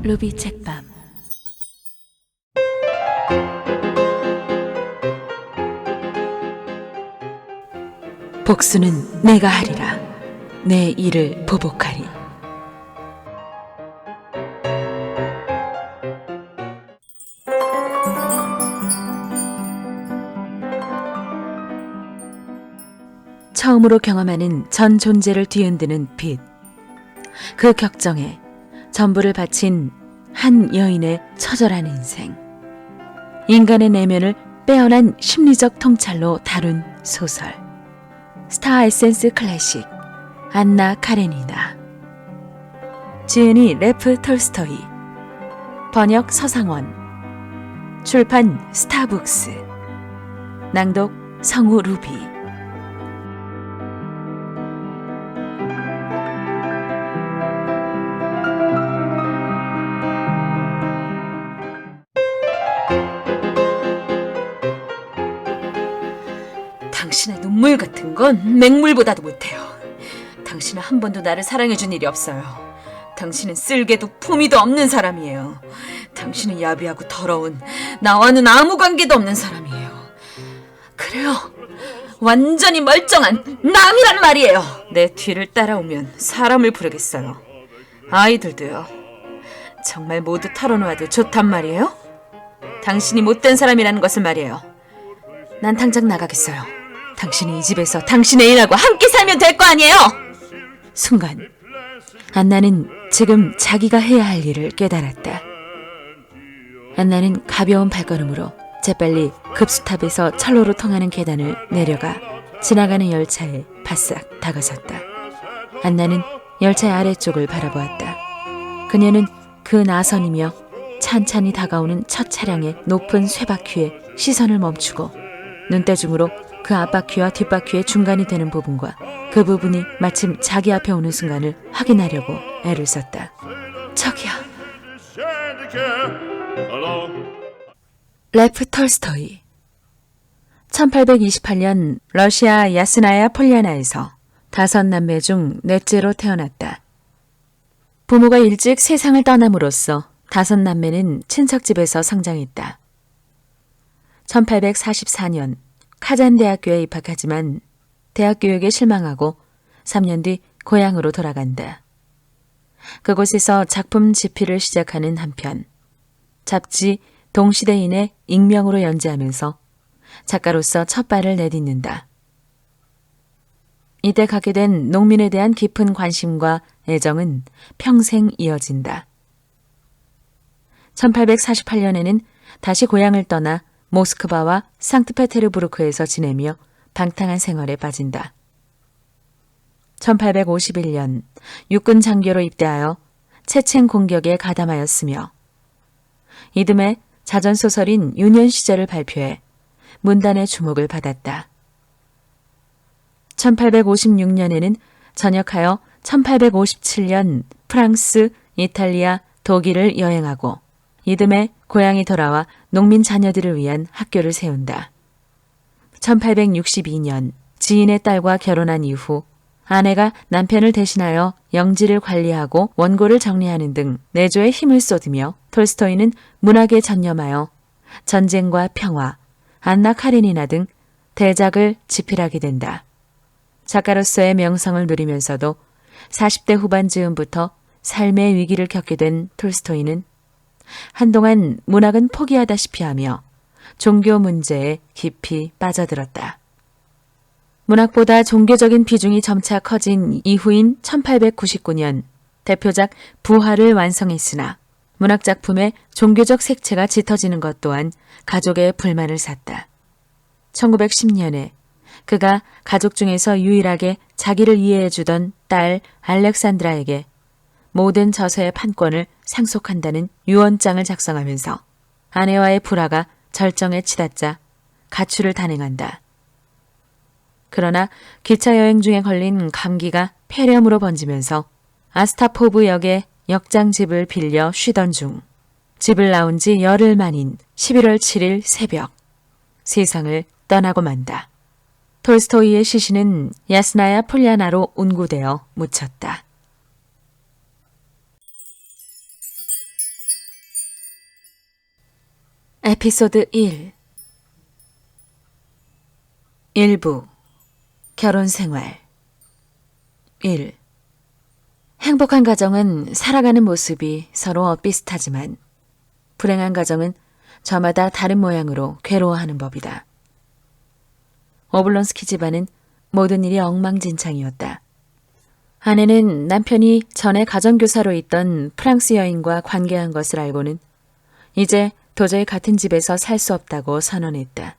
루비 책밤. 복수는 내가 하리라. 내 일을 보복하리. 처음으로 경험하는 전 존재를 뒤흔드는 빛. 그 격정에 전부를 바친 한 여인의 처절한 인생. 인간의 내면을 빼어난 심리적 통찰로 다룬 소설. 스타 에센스 클래식 안나 카레니나. 지은이 레프 톨스토이. 번역 서상원. 출판 스타북스. 낭독 성우 루비. 당신의 눈물 같은 건 맹물보다도 못해요. 당신은 한 번도 나를 사랑해준 일이 없어요. 당신은 쓸개도 품위도 없는 사람이에요. 당신은 야비하고 더러운, 나와는 아무 관계도 없는 사람이에요. 그래요, 완전히 멀쩡한 남이란 말이에요. 내 뒤를 따라오면 사람을 부르겠어요. 아이들도요. 정말 모두 털어놓아도 좋단 말이에요. 당신이 못된 사람이라는 것을 말이에요. 난 당장 나가겠어요. 당신이 이 집에서 당신의 일하고 함께 살면 될 거 아니에요. 순간 안나는 지금 자기가 해야 할 일을 깨달았다. 안나는 가벼운 발걸음으로 재빨리 급수탑에서 철로로 통하는 계단을 내려가 지나가는 열차에 바싹 다가섰다. 안나는 열차의 아래쪽을 바라보았다. 그녀는 그 나선이며 찬찬히 다가오는 첫 차량의 높은 쇠바퀴에 시선을 멈추고 눈대중으로 그 앞바퀴와 뒷바퀴의 중간이 되는 부분과 그 부분이 마침 자기 앞에 오는 순간을 확인하려고 애를 썼다. 저기야. 레프 톨스토이. 1828년 러시아 야스나야 폴리아나에서 5남매 중 넷째로 태어났다. 부모가 일찍 세상을 떠남으로써 5남매는 친척집에서 성장했다. 1844년 카잔 대학교에 입학하지만 대학 교육에 실망하고 3년 뒤 고향으로 돌아간다. 그곳에서 작품 집필을 시작하는 한편 잡지 동시대인의 익명으로 연재하면서 작가로서 첫 발을 내딛는다. 이때 갖게 된 농민에 대한 깊은 관심과 애정은 평생 이어진다. 1848년에는 다시 고향을 떠나 모스크바와 상트페테르부르크에서 지내며 방탕한 생활에 빠진다. 1851년 육군 장교로 입대하여 체첸 공격에 가담하였으며 이듬해 자전소설인 유년 시절을 발표해 문단의 주목을 받았다. 1856년에는 전역하여 1857년 프랑스, 이탈리아, 독일을 여행하고 이듬해 고향에 돌아와 농민 자녀들을 위한 학교를 세운다. 1862년 지인의 딸과 결혼한 이후 아내가 남편을 대신하여 영지를 관리하고 원고를 정리하는 등 내조에 힘을 쏟으며 톨스토이는 문학에 전념하여 전쟁과 평화, 안나 카레니나 등 대작을 집필하게 된다. 작가로서의 명성을 누리면서도 40대 후반 즈음부터 삶의 위기를 겪게 된 톨스토이는 한동안 문학은 포기하다시피 하며 종교 문제에 깊이 빠져들었다. 문학보다 종교적인 비중이 점차 커진 이후인 1899년 대표작 부활을 완성했으나 문학작품의 종교적 색채가 짙어지는 것 또한 가족의 불만을 샀다. 1910년에 그가 가족 중에서 유일하게 자기를 이해해주던 딸 알렉산드라에게 모든 저서의 판권을 상속한다는 유언장을 작성하면서 아내와의 불화가 절정에 치닫자 가출을 단행한다. 그러나 기차 여행 중에 걸린 감기가 폐렴으로 번지면서 아스타포브 역의 역장집을 빌려 쉬던 중 집을 나온 지 열흘 만인 11월 7일 새벽 세상을 떠나고 만다. 톨스토이의 시신은 야스나야 폴리아나로 운구되어 묻혔다. 에피소드 1 일부 결혼생활 1. 행복한 가정은 살아가는 모습이 서로 엇비슷하지만 불행한 가정은 저마다 다른 모양으로 괴로워하는 법이다. 오블론스키 집안은 모든 일이 엉망진창이었다. 아내는 남편이 전에 가정교사로 있던 프랑스 여인과 관계한 것을 알고는 이제 도저히 같은 집에서 살 수 없다고 선언했다.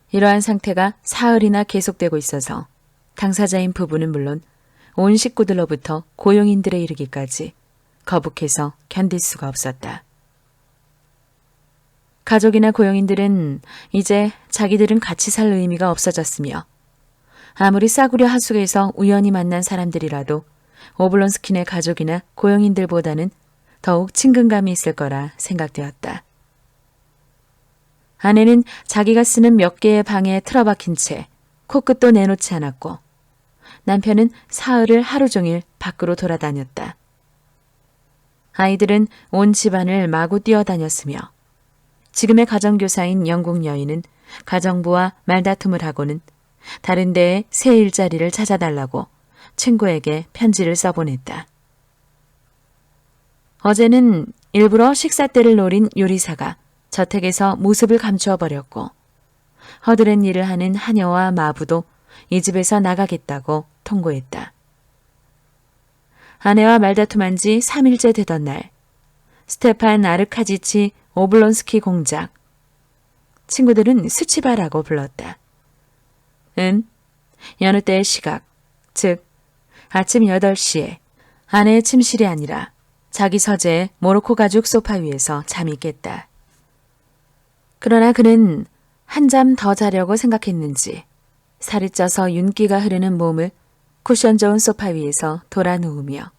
이러한 상태가 사흘이나 계속되고 있어서 당사자인 부부는 물론 온 식구들로부터 고용인들에 이르기까지 거북해서 견딜 수가 없었다. 가족이나 고용인들은 이제 자기들은 같이 살 의미가 없어졌으며 아무리 싸구려 하숙에서 우연히 만난 사람들이라도 오블론스킨의 가족이나 고용인들보다는 더욱 친근감이 있을 거라 생각되었다. 아내는 자기가 쓰는 몇 개의 방에 틀어박힌 채 코끝도 내놓지 않았고 남편은 사흘을 하루 종일 밖으로 돌아다녔다. 아이들은 온 집안을 마구 뛰어다녔으며 지금의 가정교사인 영국 여인은 가정부와 말다툼을 하고는 다른 데에 새 일자리를 찾아달라고 친구에게 편지를 써보냈다. 어제는 일부러 식사 때를 노린 요리사가 저택에서 모습을 감추어 버렸고 허드렛 일을 하는 하녀와 마부도 이 집에서 나가겠다고 통고했다. 아내와 말다툼한 지 3일째 되던 날 스테판 아르카지치 오블론스키 공작 친구들은 수치바라고 불렀다. 여느 때의 시각, 즉 아침 8시에 아내의 침실이 아니라 자기 서재의 모로코 가죽 소파 위에서 잠이 깼다. 그러나 그는 한잠 더 자려고 생각했는지 살이 쪄서 윤기가 흐르는 몸을 쿠션 좋은 소파 위에서 돌아 누우며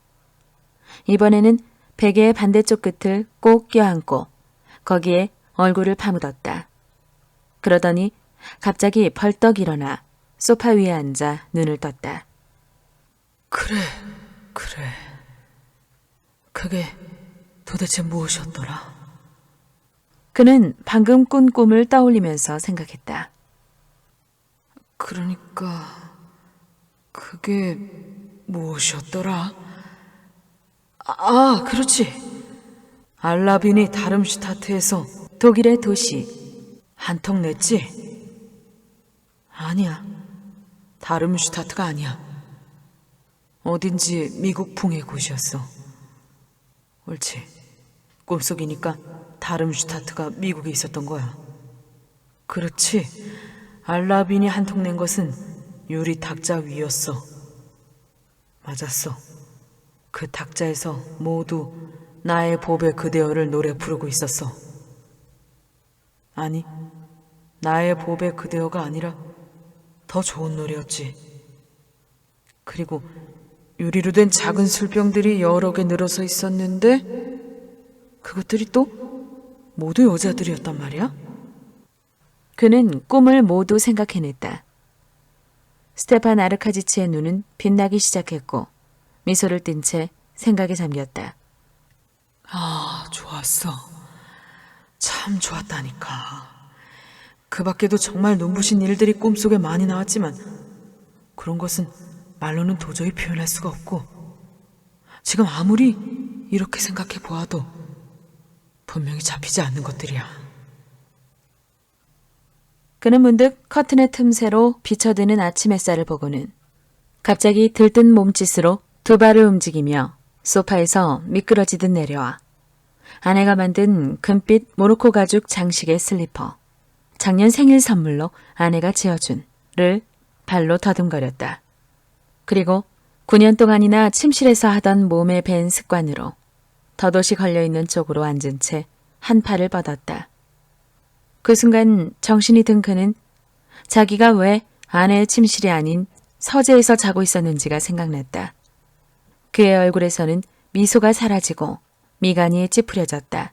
이번에는 베개의 반대쪽 끝을 꼭 껴안고 거기에 얼굴을 파묻었다. 그러더니 갑자기 벌떡 일어나 소파 위에 앉아 눈을 떴다. 그래. 그게 도대체 무엇이었더라? 그는 방금 꾼 꿈을 떠올리면서 생각했다. 그러니까 그게 무엇이었더라? 그렇지. 알라빈이 다름슈타트에서 독일의 도시 한턱 냈지? 아니야. 다름슈타트가 아니야. 어딘지 미국풍의 곳이었어. 옳지. 꿈속이니까 다름슈타트가 미국에 있었던 거야. 그렇지. 알라빈이 한턱 낸 것은 유리 탁자 위였어. 맞았어. 그 탁자에서 모두 나의 보배 그대여를 노래 부르고 있었어. 아니, 나의 보배 그대여가 아니라 더 좋은 노래였지. 그리고 유리로 된 작은 술병들이 여러 개 늘어서 있었는데 그것들이 또 모두 여자들이었단 말이야? 그는 꿈을 모두 생각해냈다. 스테판 아르카지치의 눈은 빛나기 시작했고 미소를 띤 채 생각에 잠겼다. 좋았어. 참 좋았다니까. 그 밖에도 정말 눈부신 일들이 꿈속에 많이 나왔지만 그런 것은 말로는 도저히 표현할 수가 없고 지금 아무리 이렇게 생각해 보아도 분명히 잡히지 않는 것들이야. 그는 문득 커튼의 틈새로 비쳐드는 아침 햇살을 보고는 갑자기 들뜬 몸짓으로 두 발을 움직이며 소파에서 미끄러지듯 내려와 아내가 만든 금빛 모로코 가죽 장식의 슬리퍼, 작년 생일 선물로 아내가 지어준를 발로 더듬거렸다. 그리고 9년 동안이나 침실에서 하던 몸에 밴 습관으로 덧옷이 걸려있는 쪽으로 앉은 채 한 팔을 뻗었다. 그 순간 정신이 든 그는 자기가 왜 아내의 침실이 아닌 서재에서 자고 있었는지가 생각났다. 그의 얼굴에서는 미소가 사라지고 미간이 찌푸려졌다.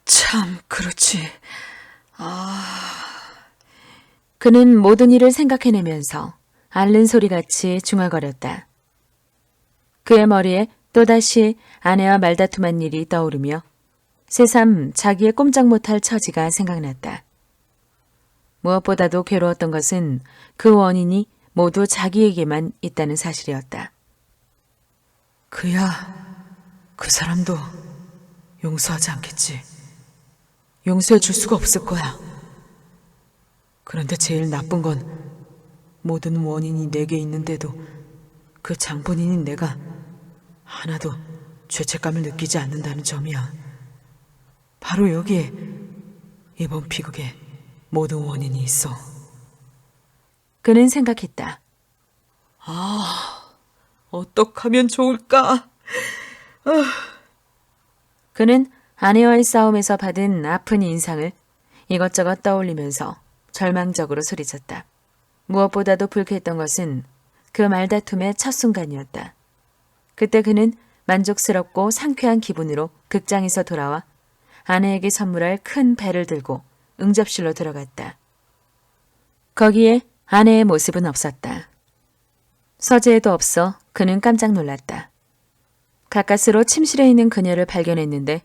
참, 그렇지. 그는 모든 일을 생각해내면서 앓는 소리같이 중얼거렸다. 그의 머리에 또다시 아내와 말다툼한 일이 떠오르며 새삼 자기의 꼼짝 못할 처지가 생각났다. 무엇보다도 괴로웠던 것은 그 원인이 모두 자기에게만 있다는 사실이었다. 그야 그 사람도 용서하지 않겠지. 용서해 줄 수가 없을 거야. 그런데 제일 나쁜 건 모든 원인이 내게 있는데도 그 장본인인 내가 하나도 죄책감을 느끼지 않는다는 점이야. 바로 여기에 이번 비극의 모든 원인이 있어. 그는 생각했다. 어떡하면 좋을까? 그는 아내와의 싸움에서 받은 아픈 인상을 이것저것 떠올리면서 절망적으로 소리쳤다. 무엇보다도 불쾌했던 것은 그 말다툼의 첫 순간이었다. 그때 그는 만족스럽고 상쾌한 기분으로 극장에서 돌아와 아내에게 선물할 큰 배를 들고 응접실로 들어갔다. 거기에 아내의 모습은 없었다. 서재에도 없어 그는 깜짝 놀랐다. 가까스로 침실에 있는 그녀를 발견했는데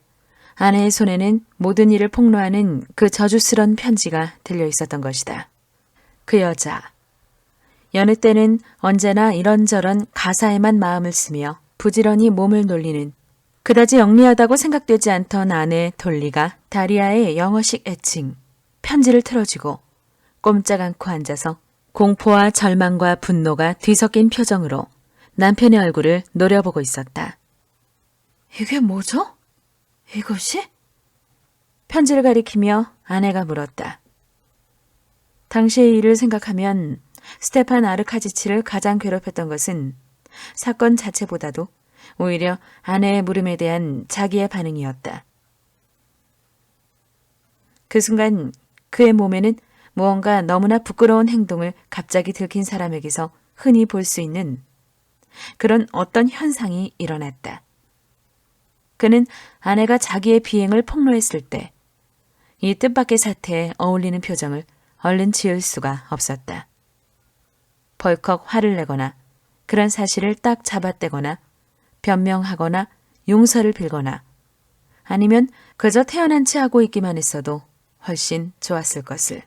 아내의 손에는 모든 일을 폭로하는 그 저주스런 편지가 들려 있었던 것이다. 그 여자. 여느 때는 언제나 이런저런 가사에만 마음을 쓰며 부지런히 몸을 놀리는 그다지 영리하다고 생각되지 않던 아내 돌리가 다리아의 영어식 애칭 편지를 틀어주고 꼼짝 않고 앉아서 공포와 절망과 분노가 뒤섞인 표정으로 남편의 얼굴을 노려보고 있었다. 이게 뭐죠? 이것이? 편지를 가리키며 아내가 물었다. 당시의 일을 생각하면 스테판 아르카지치를 가장 괴롭혔던 것은 사건 자체보다도 오히려 아내의 물음에 대한 자기의 반응이었다. 그 순간 그의 몸에는 무언가 너무나 부끄러운 행동을 갑자기 들킨 사람에게서 흔히 볼 수 있는 그런 어떤 현상이 일어났다. 그는 아내가 자기의 비행을 폭로했을 때 이 뜻밖의 사태에 어울리는 표정을 얼른 지을 수가 없었다. 벌컥 화를 내거나 그런 사실을 딱 잡아떼거나 변명하거나 용서를 빌거나 아니면 그저 태어난 채 하고 있기만 했어도 훨씬 좋았을 것을.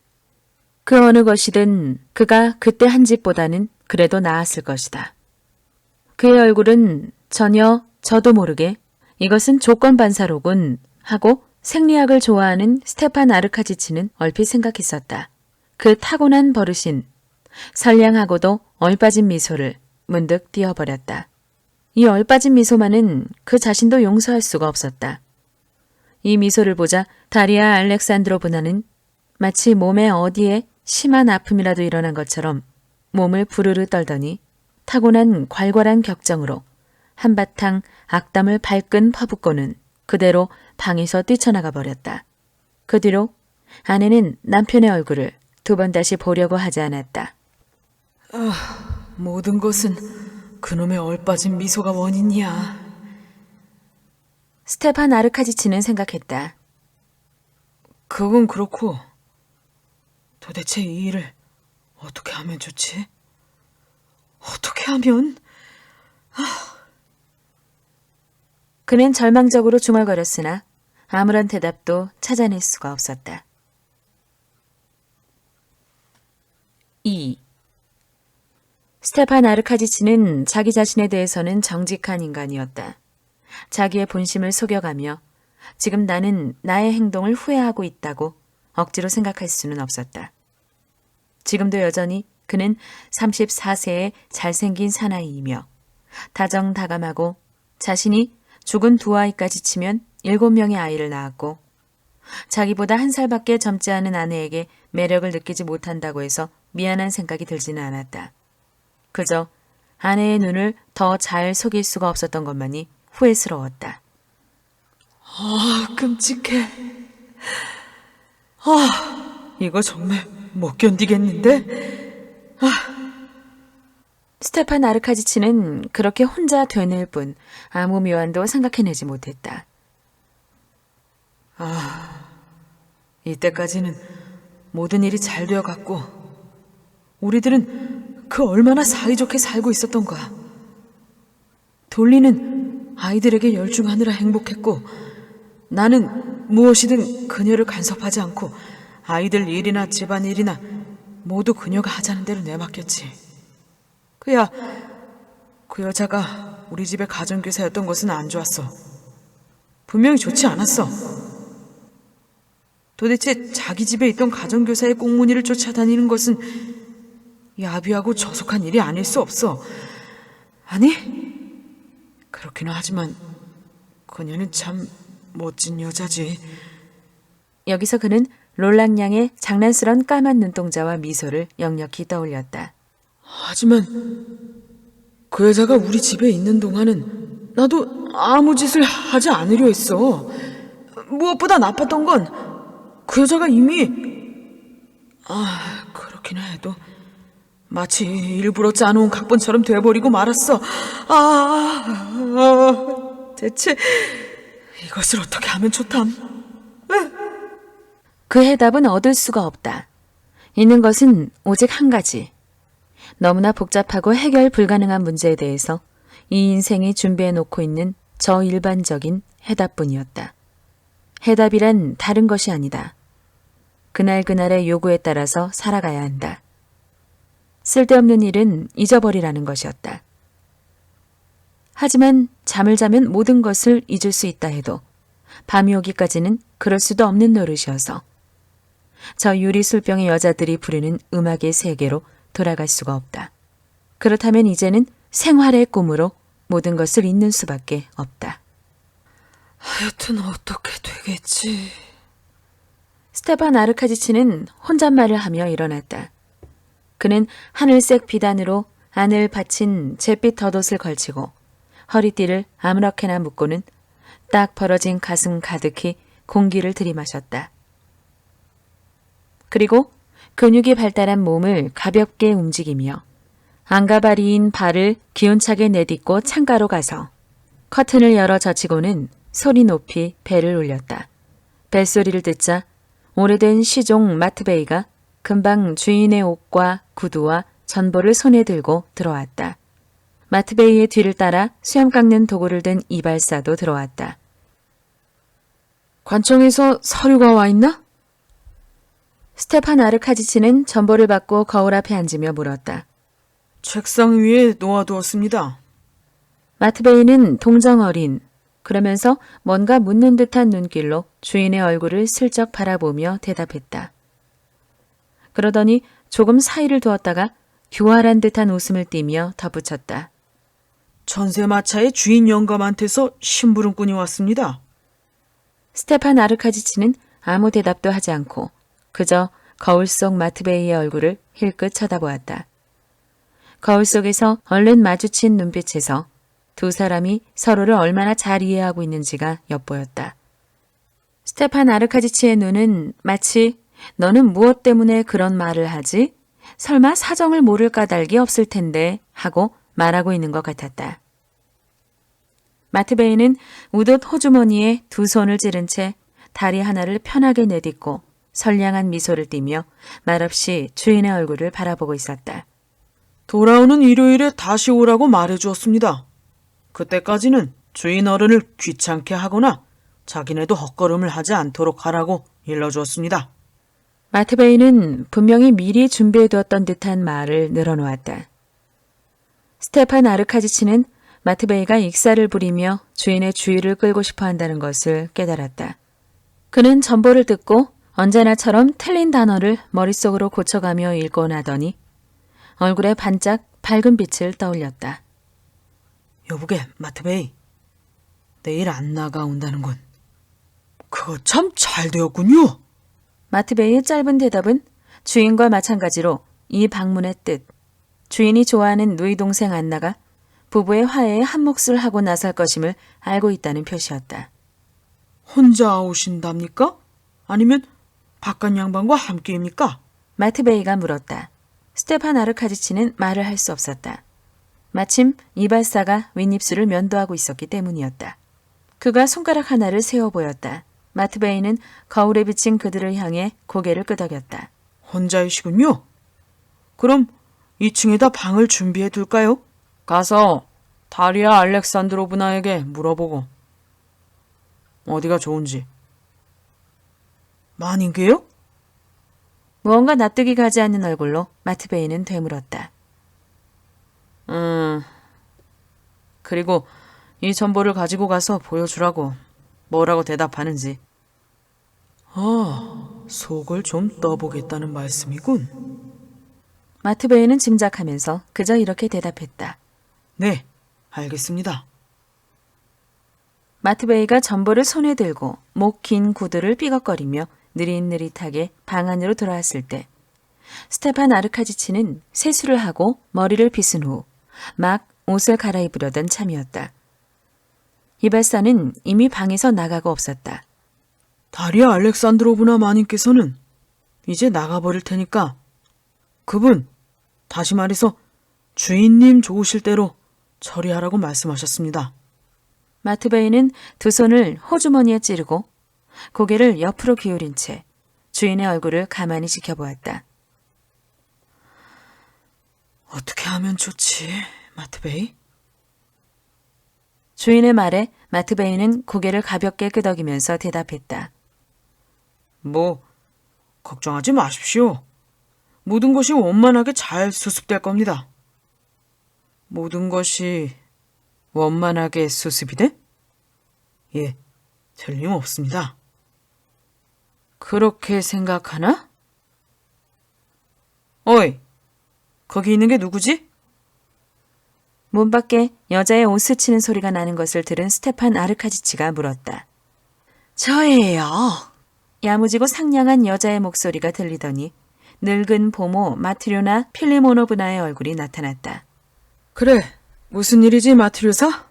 그 어느 것이든 그가 그때 한 짓보다는 그래도 나았을 것이다. 그의 얼굴은 전혀 저도 모르게 이것은 조건반사로군 하고 생리학을 좋아하는 스테판 아르카지치는 얼핏 생각했었다. 그 타고난 버릇인 선량하고도 얼빠진 미소를 문득 띄어버렸다. 이 얼빠진 미소만은 그 자신도 용서할 수가 없었다. 이 미소를 보자 다리아 알렉산드로브나는 마치 몸에 어디에 심한 아픔이라도 일어난 것처럼 몸을 부르르 떨더니 타고난 괄괄한 격정으로 한바탕 악담을 발끈 퍼붓고는 그대로 방에서 뛰쳐나가 버렸다. 그 뒤로 아내는 남편의 얼굴을 두 번 다시 보려고 하지 않았다. 모든 것은 그놈의 얼빠진 미소가 원인이야. 스테판 아르카지치는 생각했다. 그건 그렇고 도대체 이 일을 어떻게 하면 좋지? 어떻게 하면? 그는 절망적으로 중얼거렸으나 아무런 대답도 찾아낼 수가 없었다. 2. 스테판 아르카지치는 자기 자신에 대해서는 정직한 인간이었다. 자기의 본심을 속여가며 지금 나는 나의 행동을 후회하고 있다고 억지로 생각할 수는 없었다. 지금도 여전히 그는 34세의 잘생긴 사나이이며 다정다감하고 자신이 죽은 두 아이까지 치면 7명의 아이를 낳았고 자기보다 한 살밖에 젊지 않은 아내에게 매력을 느끼지 못한다고 해서 미안한 생각이 들지는 않았다. 그저 아내의 눈을 더 잘 속일 수가 없었던 것만이 후회스러웠다. 끔찍해. 이거 정말 못 견디겠는데? 스테판 아르카지치는 그렇게 혼자 되뇌일 뿐 아무 묘안도 생각해내지 못했다. 이때까지는 모든 일이 잘 되어갔고 우리들은 그 얼마나 사이좋게 살고 있었던 거야. 돌리는 아이들에게 열중하느라 행복했고 나는 무엇이든 그녀를 간섭하지 않고 아이들 일이나 집안일이나 모두 그녀가 하자는 대로 내맡겼지. 그야 그 여자가 우리 집의 가정교사였던 것은 안 좋았어. 분명히 좋지 않았어. 도대체 자기 집에 있던 가정교사의 꽁무니를 쫓아다니는 것은 야비하고 저속한 일이 아닐 수 없어. 아니, 그렇기는 하지만 그녀는 참 멋진 여자지. 여기서 그는 롤랑양의 장난스런 까만 눈동자와 미소를 역력히 떠올렸다. 하지만 그 여자가 우리 집에 있는 동안은 나도 아무 짓을 하지 않으려 했어. 무엇보다 나빴던 건 그 여자가 이미 그렇긴 해도 마치 일부러 짜놓은 각본처럼 돼버리고 말았어. 대체 이것을 어떻게 하면 좋담? 그 해답은 얻을 수가 없다. 있는 것은 오직 한 가지. 너무나 복잡하고 해결 불가능한 문제에 대해서 이 인생이 준비해 놓고 있는 저 일반적인 해답뿐이었다. 해답이란 다른 것이 아니다. 그날그날의 요구에 따라서 살아가야 한다. 쓸데없는 일은 잊어버리라는 것이었다. 하지만 잠을 자면 모든 것을 잊을 수 있다 해도 밤이 오기까지는 그럴 수도 없는 노릇이어서 저 유리술병의 여자들이 부르는 음악의 세계로 돌아갈 수가 없다. 그렇다면 이제는 생활의 꿈으로 모든 것을 잊는 수밖에 없다. 하여튼 어떻게 되겠지. 스테판 아르카지치는 혼잣말을 하며 일어났다. 그는 하늘색 비단으로 안을 받친 잿빛 덧옷을 걸치고 허리띠를 아무렇게나 묶고는 딱 벌어진 가슴 가득히 공기를 들이마셨다. 그리고 근육이 발달한 몸을 가볍게 움직이며 앙가바리인 발을 기운차게 내딛고 창가로 가서 커튼을 열어 젖히고는 소리 높이 배를 올렸다. 벨소리를 듣자 오래된 시종 마트베이가 금방 주인의 옷과 구두와 전보를 손에 들고 들어왔다. 마트베이의 뒤를 따라 수염 깎는 도구를 든 이발사도 들어왔다. 관청에서 서류가 와 있나? 스테판 아르카지치는 전보를 받고 거울 앞에 앉으며 물었다. 책상 위에 놓아두었습니다. 마트베이는 동정어린, 그러면서 뭔가 묻는 듯한 눈길로 주인의 얼굴을 슬쩍 바라보며 대답했다. 그러더니 조금 사이를 두었다가 교활한 듯한 웃음을 띠며 덧붙였다. 전세마차의 주인 영감한테서 심부름꾼이 왔습니다. 스테판 아르카지치는 아무 대답도 하지 않고 그저 거울 속 마트베이의 얼굴을 힐끗 쳐다보았다. 거울 속에서 얼른 마주친 눈빛에서 두 사람이 서로를 얼마나 잘 이해하고 있는지가 엿보였다. 스테판 아르카지치의 눈은 마치 너는 무엇 때문에 그런 말을 하지? 설마 사정을 모를 까닭이 없을 텐데 하고 말하고 있는 것 같았다. 마트베이는 우옷 호주머니에 두 손을 찌른 채 다리 하나를 편하게 내딛고 선량한 미소를 띠며 말없이 주인의 얼굴을 바라보고 있었다. 돌아오는 일요일에 다시 오라고 말해주었습니다. 그때까지는 주인 어른을 귀찮게 하거나 자기네도 헛걸음을 하지 않도록 하라고 일러주었습니다. 마트베이는 분명히 미리 준비해두었던 듯한 말을 늘어놓았다. 스테판 아르카지치는 마트베이가 익사를 부리며 주인의 주의를 끌고 싶어 한다는 것을 깨달았다. 그는 전보를 듣고 언제나처럼 틀린 단어를 머릿속으로 고쳐가며 읽고 나더니 얼굴에 반짝 밝은 빛을 떠올렸다. 여보게, 마트베이. 내일 안 나가온다는 건 그거 참 잘 되었군요. 마트베이의 짧은 대답은 주인과 마찬가지로 이 방문의 뜻, 주인이 좋아하는 누이 동생 안나가 부부의 화해에 한몫을 하고 나설 것임을 알고 있다는 표시였다. 혼자 오신답니까? 아니면 바깥 양반과 함께입니까? 마트베이가 물었다. 스테판 아르카지치는 말을 할 수 없었다. 마침 이발사가 윗입술을 면도하고 있었기 때문이었다. 그가 손가락 하나를 세워 보였다. 마트베이는 거울에 비친 그들을 향해 고개를 끄덕였다. 혼자이시군요. 그럼 2층에다 방을 준비해 둘까요? 가서 다리아 알렉산드로브나에게 물어보고 어디가 좋은지 만인게요? 무언가 납득이 가지 않는 얼굴로 마트베이는 되물었다. 그리고 이 정보를 가지고 가서 보여주라고. 뭐라고 대답하는지. 속을 좀 떠보겠다는 말씀이군. 마트베이는 짐작하면서 그저 이렇게 대답했다. 네, 알겠습니다. 마트베이가 전보를 손에 들고 목 긴 구두를 삐걱거리며 느릿느릿하게 방 안으로 돌아왔을 때 스테판 아르카지치는 세수를 하고 머리를 빗은 후 막 옷을 갈아입으려던 참이었다. 이발사는 이미 방에서 나가고 없었다. 다리아 알렉산드로브나 마님께서는 이제 나가버릴 테니까 그분, 다시 말해서 주인님 좋으실 대로 처리하라고 말씀하셨습니다. 마트베이는 두 손을 호주머니에 찌르고 고개를 옆으로 기울인 채 주인의 얼굴을 가만히 지켜보았다. 어떻게 하면 좋지, 마트베이? 주인의 말에 마트베이는 고개를 가볍게 끄덕이면서 대답했다. 걱정하지 마십시오. 모든 것이 원만하게 잘 수습될 겁니다. 모든 것이 원만하게 수습이 돼? 예, 틀림없습니다. 그렇게 생각하나? 어이, 거기 있는 게 누구지? 문 밖에 여자의 옷 스치는 소리가 나는 것을 들은 스테판 아르카지치가 물었다. 저예요. 야무지고 상냥한 여자의 목소리가 들리더니 늙은 보모 마트료나 필리모노브나의 얼굴이 나타났다. 그래, 무슨 일이지, 마트료사?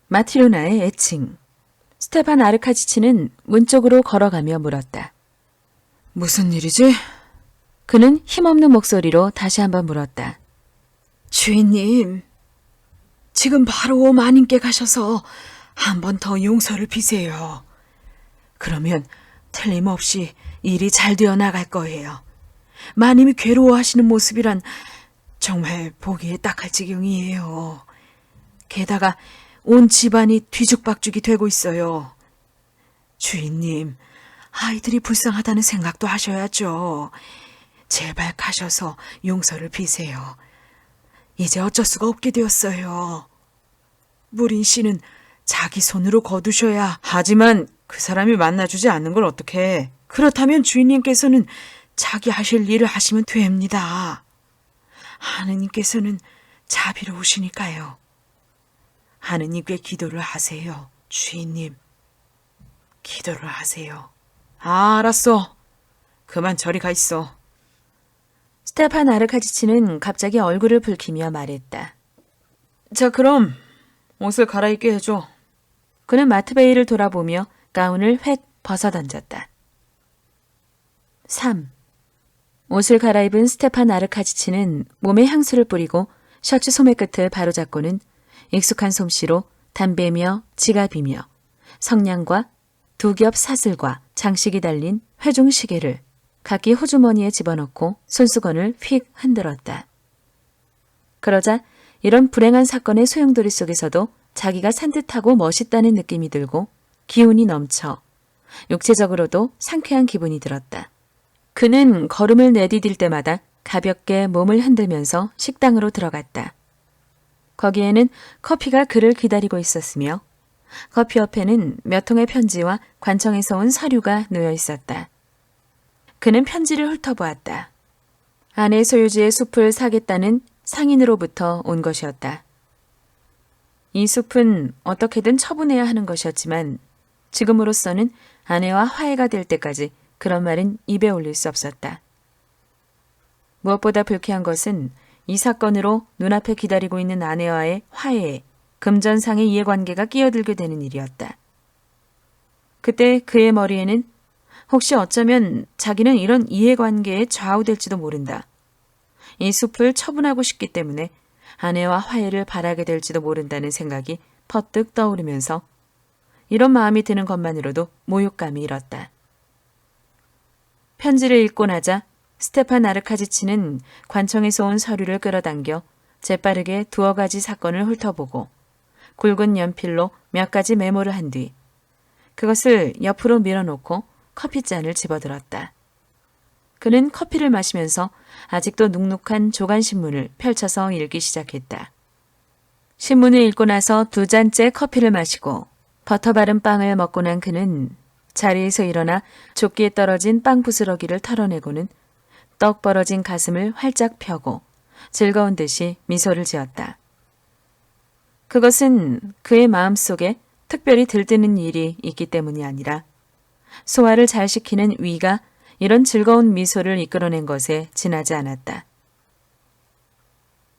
마트료나의 애칭. 스테판 아르카지치는 문 쪽으로 걸어가며 물었다. 무슨 일이지? 그는 힘없는 목소리로 다시 한번 물었다. 주인님, 지금 바로 마님께 가셔서 한 번 더 용서를 비세요. 그러면 틀림없이 일이 잘 되어 나갈 거예요. 마님이 괴로워하시는 모습이란 정말 보기에 딱할 지경이에요. 게다가 온 집안이 뒤죽박죽이 되고 있어요. 주인님, 아이들이 불쌍하다는 생각도 하셔야죠. 제발 가셔서 용서를 비세요. 이제 어쩔 수가 없게 되었어요. 무린 씨는 자기 손으로 거두셔야. 하지만 그 사람이 만나주지 않는 걸 어떡해. 그렇다면 주인님께서는 자기 하실 일을 하시면 됩니다. 하느님께서는 자비로우시니까요. 하느님께 기도를 하세요, 주인님. 기도를 하세요. 알았어. 그만 저리 가 있어. 스테판 아르카지치는 갑자기 얼굴을 붉히며 말했다. 자, 그럼 옷을 갈아입게 해줘. 그는 마트베이를 돌아보며 가운을 획 벗어던졌다. 3. 옷을 갈아입은 스테판 아르카지치는 몸에 향수를 뿌리고 셔츠 소매 끝을 바로잡고는 익숙한 솜씨로 담배며 지갑이며 성냥과 두 겹 사슬과 장식이 달린 회중 시계를 각기 호주머니에 집어넣고 손수건을 휙 흔들었다. 그러자 이런 불행한 사건의 소용돌이 속에서도 자기가 산뜻하고 멋있다는 느낌이 들고 기운이 넘쳐 육체적으로도 상쾌한 기분이 들었다. 그는 걸음을 내디딜 때마다 가볍게 몸을 흔들면서 식당으로 들어갔다. 거기에는 커피가 그를 기다리고 있었으며 커피 옆에는 몇 통의 편지와 관청에서 온 서류가 놓여 있었다. 그는 편지를 훑어보았다. 아내 소유주의 숲을 사겠다는 상인으로부터 온 것이었다. 이 숲은 어떻게든 처분해야 하는 것이었지만 지금으로서는 아내와 화해가 될 때까지 그런 말은 입에 올릴 수 없었다. 무엇보다 불쾌한 것은 이 사건으로 눈앞에 기다리고 있는 아내와의 화해에 금전상의 이해관계가 끼어들게 되는 일이었다. 그때 그의 머리에는 혹시 어쩌면 자기는 이런 이해관계에 좌우될지도 모른다. 이 숲을 처분하고 싶기 때문에 아내와 화해를 바라게 될지도 모른다는 생각이 퍼뜩 떠오르면서 이런 마음이 드는 것만으로도 모욕감이 일었다. 편지를 읽고 나자 스테판 아르카지치는 관청에서 온 서류를 끌어당겨 재빠르게 두어 가지 사건을 훑어보고 굵은 연필로 몇 가지 메모를 한 뒤 그것을 옆으로 밀어놓고 커피잔을 집어들었다. 그는 커피를 마시면서 아직도 눅눅한 조간신문을 펼쳐서 읽기 시작했다. 신문을 읽고 나서 2잔째 커피를 마시고 버터 바른 빵을 먹고 난 그는 자리에서 일어나 조끼에 떨어진 빵 부스러기를 털어내고는 떡 벌어진 가슴을 활짝 펴고 즐거운 듯이 미소를 지었다. 그것은 그의 마음속에 특별히 들뜨는 일이 있기 때문이 아니라 소화를 잘 시키는 위가 이런 즐거운 미소를 이끌어낸 것에 지나지 않았다.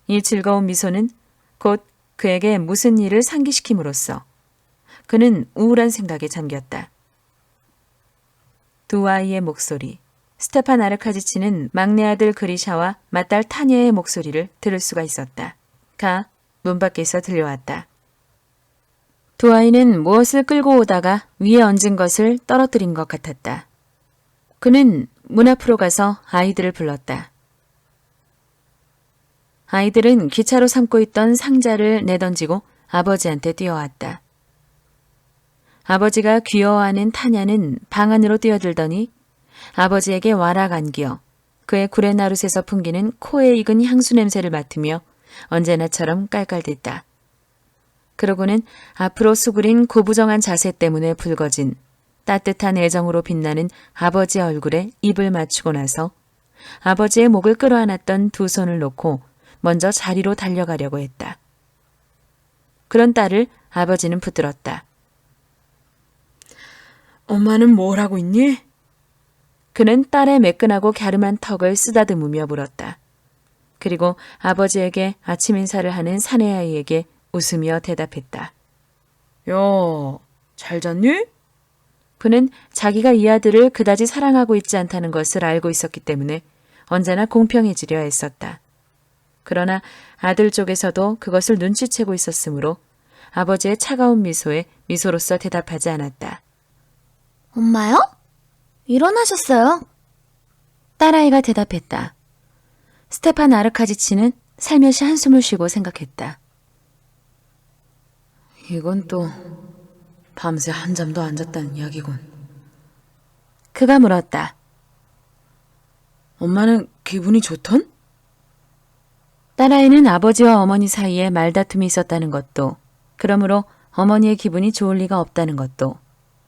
이 즐거운 미소는 곧 그에게 무슨 일을 상기시킴으로써 그는 우울한 생각에 잠겼다. 두 아이의 목소리, 스테판 아르카지치는 막내 아들 그리샤와 맏딸 타냐의 목소리를 들을 수가 있었다. 가 문 밖에서 들려왔다. 두 아이는 무엇을 끌고 오다가 위에 얹은 것을 떨어뜨린 것 같았다. 그는 문 앞으로 가서 아이들을 불렀다. 아이들은 기차로 삼고 있던 상자를 내던지고 아버지한테 뛰어왔다. 아버지가 귀여워하는 타냐는 방 안으로 뛰어들더니 아버지에게 와락 안기어 그의 구레나룻에서 풍기는 코에 익은 향수 냄새를 맡으며 언제나처럼 깔깔댔다. 그러고는 앞으로 수그린 고부정한 자세 때문에 붉어진 따뜻한 애정으로 빛나는 아버지 얼굴에 입을 맞추고 나서 아버지의 목을 끌어안았던 두 손을 놓고 먼저 자리로 달려가려고 했다. 그런 딸을 아버지는 붙들었다. 엄마는 뭘 하고 있니? 그는 딸의 매끈하고 갸름한 턱을 쓰다듬으며 물었다. 그리고 아버지에게 아침 인사를 하는 사내아이에게 웃으며 대답했다. 야, 잘 잤니? 그는 자기가 이 아들을 그다지 사랑하고 있지 않다는 것을 알고 있었기 때문에 언제나 공평해지려 애썼다. 그러나 아들 쪽에서도 그것을 눈치채고 있었으므로 아버지의 차가운 미소에 미소로써 대답하지 않았다. 엄마요? 일어나셨어요? 딸아이가 대답했다. 스테판 아르카지치는 살며시 한숨을 쉬고 생각했다. 이건 또 밤새 한잠도 안 잤다는 이야기군. 그가 물었다. 엄마는 기분이 좋던? 딸아이는 아버지와 어머니 사이에 말다툼이 있었다는 것도, 그러므로 어머니의 기분이 좋을 리가 없다는 것도,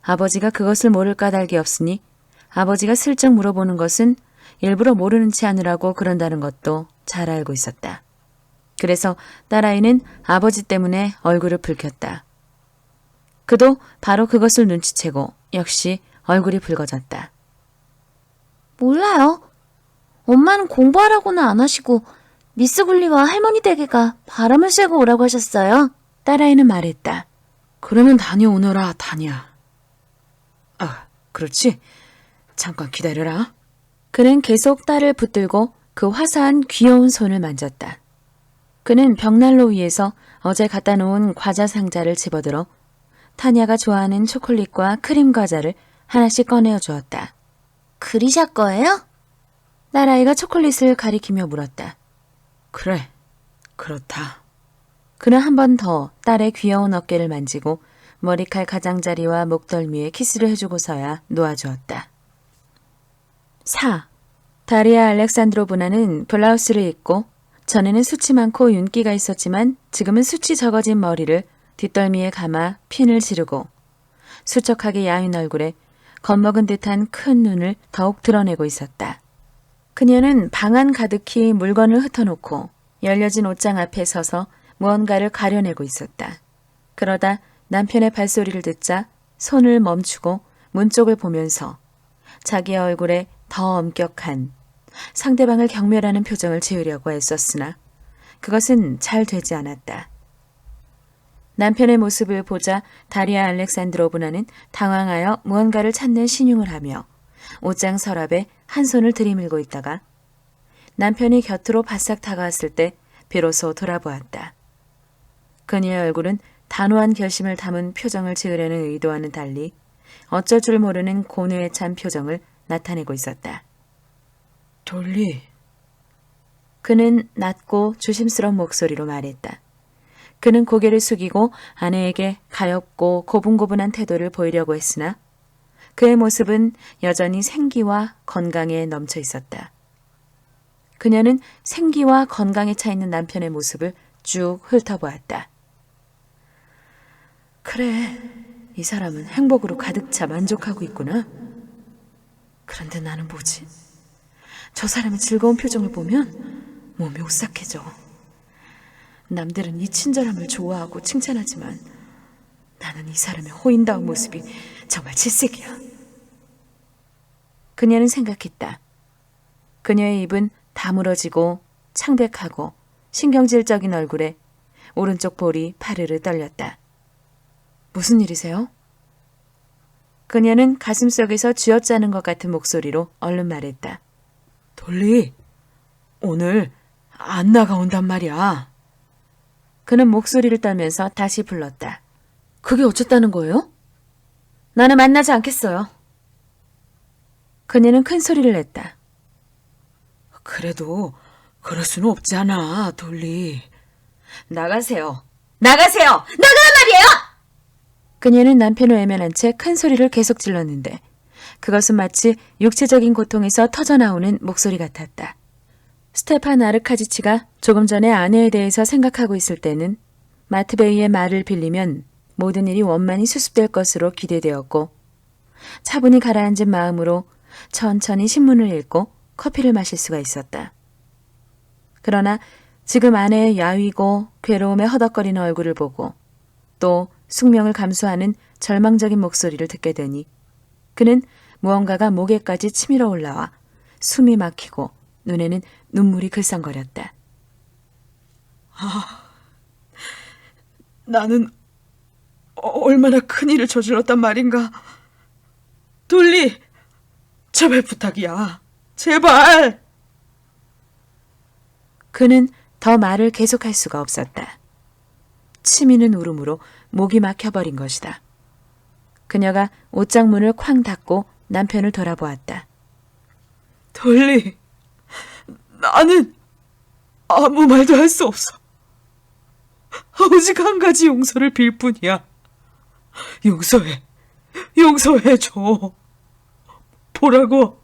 아버지가 그것을 모를 까닭이 없으니 아버지가 슬쩍 물어보는 것은 일부러 모르는 체 하느라고 그런다는 것도 잘 알고 있었다. 그래서 딸아이는 아버지 때문에 얼굴을 붉혔다. 그도 바로 그것을 눈치채고 역시 얼굴이 붉어졌다. 몰라요. 엄마는 공부하라고는 안 하시고 미스 굴리와 할머니 댁에가 바람을 쐬고 오라고 하셨어요. 딸아이는 말했다. 그러면 다녀오너라, 다냐. 아, 그렇지. 잠깐 기다려라. 그는 계속 딸을 붙들고 그 화사한 귀여운 손을 만졌다. 그는 벽난로 위에서 어제 갖다 놓은 과자 상자를 집어들어 타냐가 좋아하는 초콜릿과 크림 과자를 하나씩 꺼내어 주었다. 그리샤 거예요? 딸아이가 초콜릿을 가리키며 물었다. 그래, 그렇다. 그는 한 번 더 딸의 귀여운 어깨를 만지고 머리칼 가장자리와 목덜미에 키스를 해주고서야 놓아주었다. 4. 다리아 알렉산드로브나는 블라우스를 입고 전에는 숱이 많고 윤기가 있었지만 지금은 숱이 적어진 머리를 뒷덜미에 감아 핀을 지르고 수척하게 야윈 얼굴에 겁먹은 듯한 큰 눈을 더욱 드러내고 있었다. 그녀는 방 안 가득히 물건을 흩어놓고 열려진 옷장 앞에 서서 무언가를 가려내고 있었다. 그러다 남편의 발소리를 듣자 손을 멈추고 문 쪽을 보면서 자기의 얼굴에 더 엄격한 상대방을 경멸하는 표정을 지으려고 애썼으나 그것은 잘 되지 않았다. 남편의 모습을 보자 다리아 알렉산드로브나는 당황하여 무언가를 찾는 신용을 하며 옷장 서랍에 한 손을 들이밀고 있다가 남편이 곁으로 바싹 다가왔을 때 비로소 돌아보았다. 그녀의 얼굴은 단호한 결심을 담은 표정을 지으려는 의도와는 달리 어쩔 줄 모르는 고뇌에 찬 표정을 나타내고 있었다. 돌리. 그는 낮고 조심스러운 목소리로 말했다. 그는 고개를 숙이고 아내에게 가엾고 고분고분한 태도를 보이려고 했으나 그의 모습은 여전히 생기와 건강에 넘쳐 있었다. 그녀는 생기와 건강에 차 있는 남편의 모습을 쭉 훑어보았다. 그래, 이 사람은 행복으로 가득 차 만족하고 있구나. 그런데 나는 뭐지? 저 사람의 즐거운 표정을 보면 몸이 오싹해져. 남들은 이 친절함을 좋아하고 칭찬하지만 나는 이 사람의 호인다운 모습이 정말 질색이야. 그녀는 생각했다. 그녀의 입은 다물어지고 창백하고 신경질적인 얼굴에 오른쪽 볼이 파르르 떨렸다. 무슨 일이세요? 그녀는 가슴속에서 쥐어짜는 것 같은 목소리로 얼른 말했다. 돌리, 오늘 안 나가온단 말이야. 그는 목소리를 떨면서 다시 불렀다. 그게 어쨌다는 거예요? 나는 만나지 않겠어요. 그녀는 큰 소리를 냈다. 그래도 그럴 수는 없지 않아, 돌리. 나가세요. 나가세요. 나가란 말이에요. 그녀는 남편을 외면한 채 큰 소리를 계속 질렀는데 그것은 마치 육체적인 고통에서 터져나오는 목소리 같았다. 스테판 아르카지치가 조금 전에 아내에 대해서 생각하고 있을 때는 마트베이의 말을 빌리면 모든 일이 원만히 수습될 것으로 기대되었고 차분히 가라앉은 마음으로 천천히 신문을 읽고 커피를 마실 수가 있었다. 그러나 지금 아내의 야위고 괴로움에 허덕거리는 얼굴을 보고 또 숙명을 감수하는 절망적인 목소리를 듣게 되니 그는 무언가가 목에까지 치밀어 올라와 숨이 막히고 눈에는 눈물이 글썽거렸다. 나는 얼마나 큰일을 저질렀단 말인가. 돌리, 제발 부탁이야. 제발. 그는 더 말을 계속할 수가 없었다. 치미는 울음으로 목이 막혀버린 것이다. 그녀가 옷장문을 쾅 닫고 남편을 돌아보았다. 돌리, 나는 아무 말도 할 수 없어. 오직 한 가지 용서를 빌 뿐이야. 용서해줘. 보라고.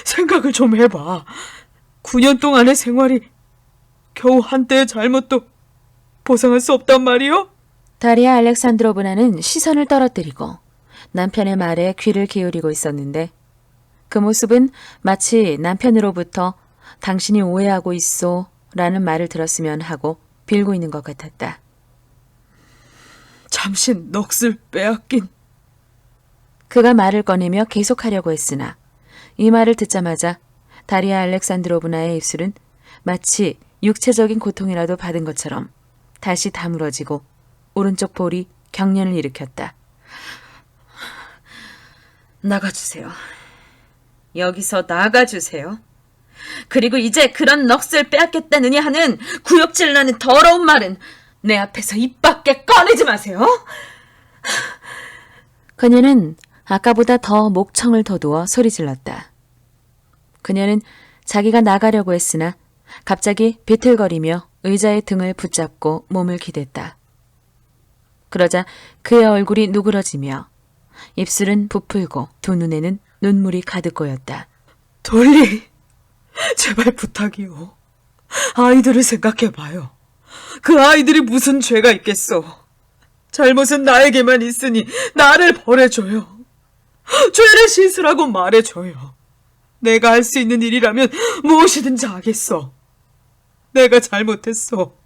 생각을 좀 해봐. 9년 동안의 생활이 겨우 한때의 잘못도 보상할 수 없단 말이요? 다리아 알렉산드로브나는 시선을 떨어뜨리고 남편의 말에 귀를 기울이고 있었는데 그 모습은 마치 남편으로부터 당신이 오해하고 있소 라는 말을 들었으면 하고 빌고 있는 것 같았다. 잠시 넋을 빼앗긴. 그가 말을 꺼내며 계속하려고 했으나 이 말을 듣자마자 다리아 알렉산드로브나의 입술은 마치 육체적인 고통이라도 받은 것처럼 다시 다물어지고 오른쪽 볼이 경련을 일으켰다. 나가주세요. 여기서 나가주세요. 그리고 이제 그런 넋을 빼앗겠다느니 하는 구역질 나는 더러운 말은 내 앞에서 입 밖에 꺼내지 마세요. 그녀는 아까보다 더 목청을 더두어 소리질렀다. 그녀는 자기가 나가려고 했으나 갑자기 비틀거리며 의자의 등을 붙잡고 몸을 기댔다. 그러자 그의 얼굴이 누그러지며 입술은 부풀고 두 눈에는 눈물이 가득 고였다. 돌리, 제발 부탁이요. 아이들을 생각해봐요. 그 아이들이 무슨 죄가 있겠어. 잘못은 나에게만 있으니 나를 벌해줘요. 죄를 씻으라고 말해줘요. 내가 할 수 있는 일이라면 무엇이든지 하겠어. 내가 잘못했어.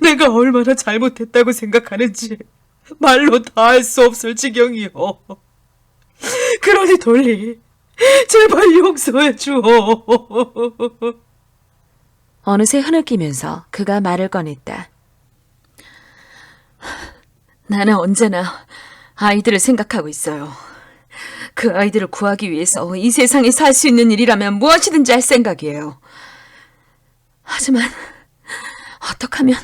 내가 얼마나 잘못했다고 생각하는지 말로 다 할 수 없을 지경이요. 그러니 돌리, 제발 용서해줘. 어느새 흐느끼면서 그가 말을 꺼냈다. 나는 언제나 아이들을 생각하고 있어요. 그 아이들을 구하기 위해서 이 세상에 살 수 있는 일이라면 무엇이든지 할 생각이에요. 하지만 어떻게 하면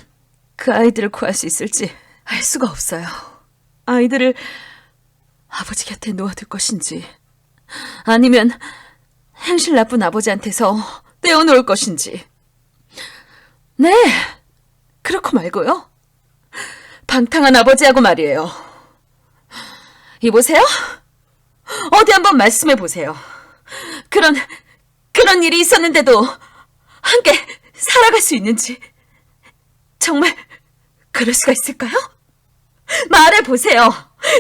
그 아이들을 구할 수 있을지 알 수가 없어요. 아이들을 아버지 곁에 놓아둘 것인지 아니면 행실 나쁜 아버지한테서 떼어놓을 것인지. 네, 그렇고 말고요. 방탕한 아버지하고 말이에요. 이보세요? 어디 한번 말씀해 보세요. 그런 일이 있었는데도 함께 살아갈 수 있는지. 정말 그럴 수가 있을까요? 말해 보세요.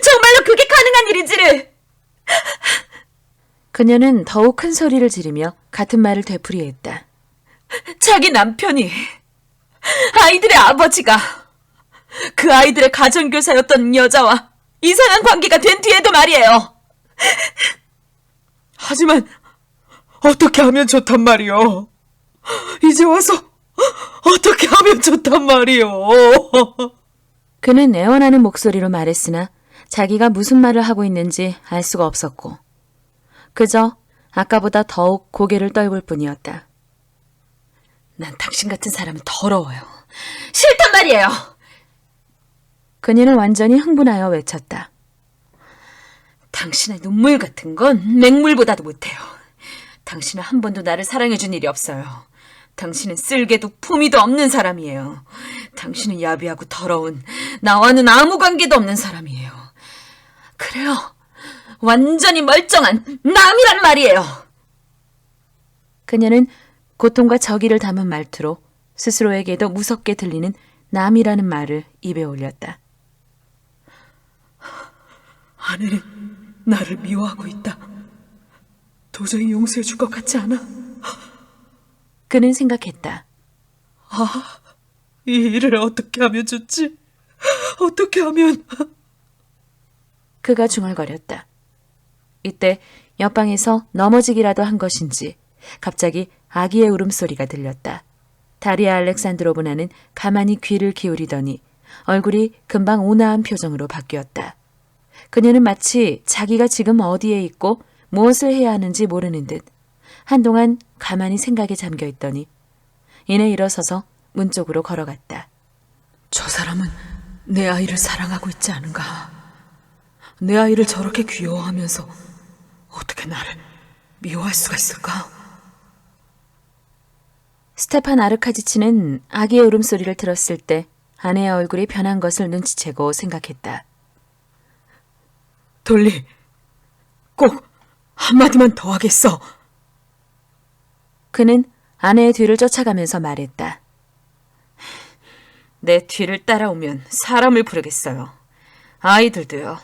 정말로 그게 가능한 일인지를. 그녀는 더욱 큰 소리를 지르며 같은 말을 되풀이했다. 자기 남편이, 아이들의 아버지가 그 아이들의 가정교사였던 여자와 이상한 관계가 된 뒤에도 말이에요. 하지만 어떻게 하면 좋단 말이오? 이제 와서 어떻게 하면 좋단 말이오? 그는 애원하는 목소리로 말했으나 자기가 무슨 말을 하고 있는지 알 수가 없었고 그저 아까보다 더욱 고개를 떨굴 뿐이었다. 난 당신 같은 사람은 더러워요. 싫단 말이에요. 그녀는 완전히 흥분하여 외쳤다. 당신의 눈물 같은 건 맹물보다도 못해요. 당신은 한 번도 나를 사랑해준 일이 없어요. 당신은 쓸개도 품위도 없는 사람이에요. 당신은 야비하고 더러운, 나와는 아무 관계도 없는 사람이에요. 그래요. 완전히 멀쩡한 남이란 말이에요. 그녀는 고통과 적의를 담은 말투로 스스로에게도 무섭게 들리는 남이라는 말을 입에 올렸다. 아내는 나를 미워하고 있다. 도저히 용서해 줄 것 같지 않아. 그는 생각했다. 이 일을 어떻게 하면 좋지? 어떻게 하면... 그가 중얼거렸다. 이때 옆방에서 넘어지기라도 한 것인지 갑자기 아기의 울음소리가 들렸다. 다리아 알렉산드로브나는 가만히 귀를 기울이더니 얼굴이 금방 온화한 표정으로 바뀌었다. 그녀는 마치 자기가 지금 어디에 있고 무엇을 해야 하는지 모르는 듯 한동안 가만히 생각에 잠겨 있더니 이내 일어서서 문 쪽으로 걸어갔다. 저 사람은 내 아이를 사랑하고 있지 않은가? 내 아이를 저렇게 귀여워하면서 어떻게 나를 미워할 수가 있을까? 스테판 아르카지치는 아기의 울음소리를 들었을 때 아내의 얼굴이 변한 것을 눈치채고 생각했다. 돌리, 꼭 한마디만 더 하겠어. 그는 아내의 뒤를 쫓아가면서 말했다. 내 뒤를 따라오면 사람을 부르겠어요. 아이들도요.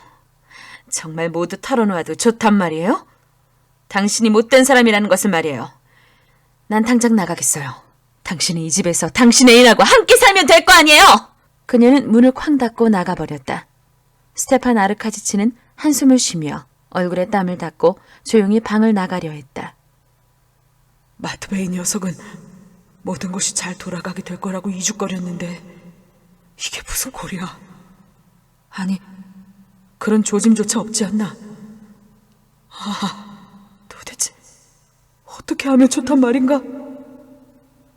정말 모두 털어놓아도 좋단 말이에요? 당신이 못된 사람이라는 것을 말이에요. 난 당장 나가겠어요. 당신이 이 집에서 당신의 일하고 함께 살면 될 거 아니에요? 그녀는 문을 쾅 닫고 나가버렸다. 스테판 아르카지치는 한숨을 쉬며 얼굴에 땀을 닦고 조용히 방을 나가려 했다. 마트베이 녀석은 모든 것이 잘 돌아가게 될 거라고 이죽거렸는데 이게 무슨 꼴이야? 아니, 그런 조짐조차 없지 않나? 도대체 어떻게 하면 좋단 말인가?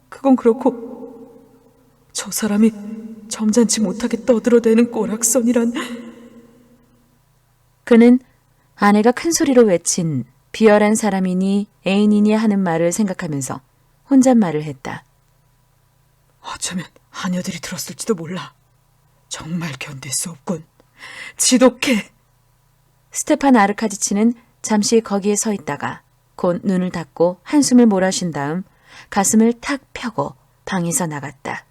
그건 그렇고 저 사람이 점잖지 못하게 떠들어대는 꼬락선이란... 그는 아내가 큰 소리로 외친 비열한 사람이니 애인이니 하는 말을 생각하면서 혼잣말을 했다. 어쩌면 하녀들이 들었을지도 몰라. 정말 견딜 수 없군. 지독해. 스테판 아르카지치는 잠시 거기에 서 있다가 곧 눈을 닫고 한숨을 몰아쉰 다음 가슴을 탁 펴고 방에서 나갔다.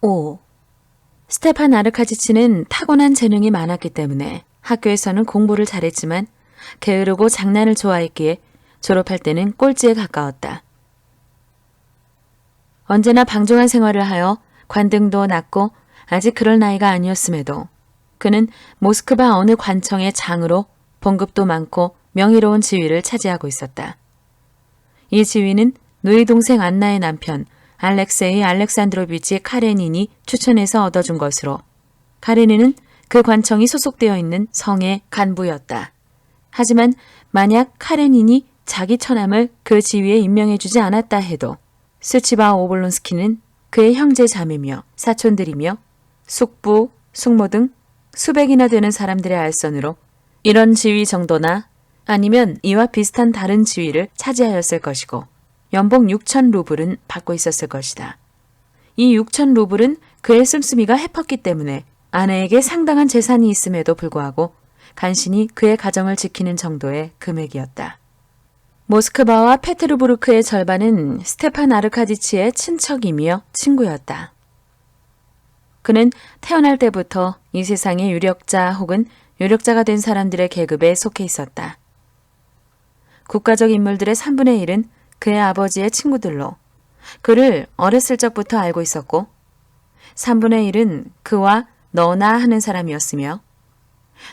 5. 스테판 아르카지치는 타고난 재능이 많았기 때문에 학교에서는 공부를 잘했지만 게으르고 장난을 좋아했기에 졸업할 때는 꼴찌에 가까웠다. 언제나 방종한 생활을 하여 관등도 낮고 아직 그럴 나이가 아니었음에도 그는 모스크바 어느 관청의 장으로 봉급도 많고 명예로운 지위를 차지하고 있었다. 이 지위는 누이 동생 안나의 남편 알렉세이 알렉산드로비치 카레닌이 추천해서 얻어준 것으로 카레닌은 그 관청이 소속되어 있는 성의 간부였다. 하지만 만약 카레닌이 자기 처남을 그 지위에 임명해주지 않았다 해도 스치바 오볼론스키는 그의 형제 자매며 사촌들이며 숙부, 숙모 등 수백이나 되는 사람들의 알선으로 이런 지위 정도나 아니면 이와 비슷한 다른 지위를 차지하였을 것이고 연봉 6천 루블은 받고 있었을 것이다. 이 6천 루블은 그의 씀씀이가 해펐기 때문에 아내에게 상당한 재산이 있음에도 불구하고 간신히 그의 가정을 지키는 정도의 금액이었다. 모스크바와 페테르부르크의 절반은 스테판 아르카디치의 친척이며 친구였다. 그는 태어날 때부터 이 세상의 유력자 혹은 유력자가 된 사람들의 계급에 속해 있었다. 국가적 인물들의 3분의 1은 그의 아버지의 친구들로 그를 어렸을 적부터 알고 있었고 3분의 1은 그와 너나 하는 사람이었으며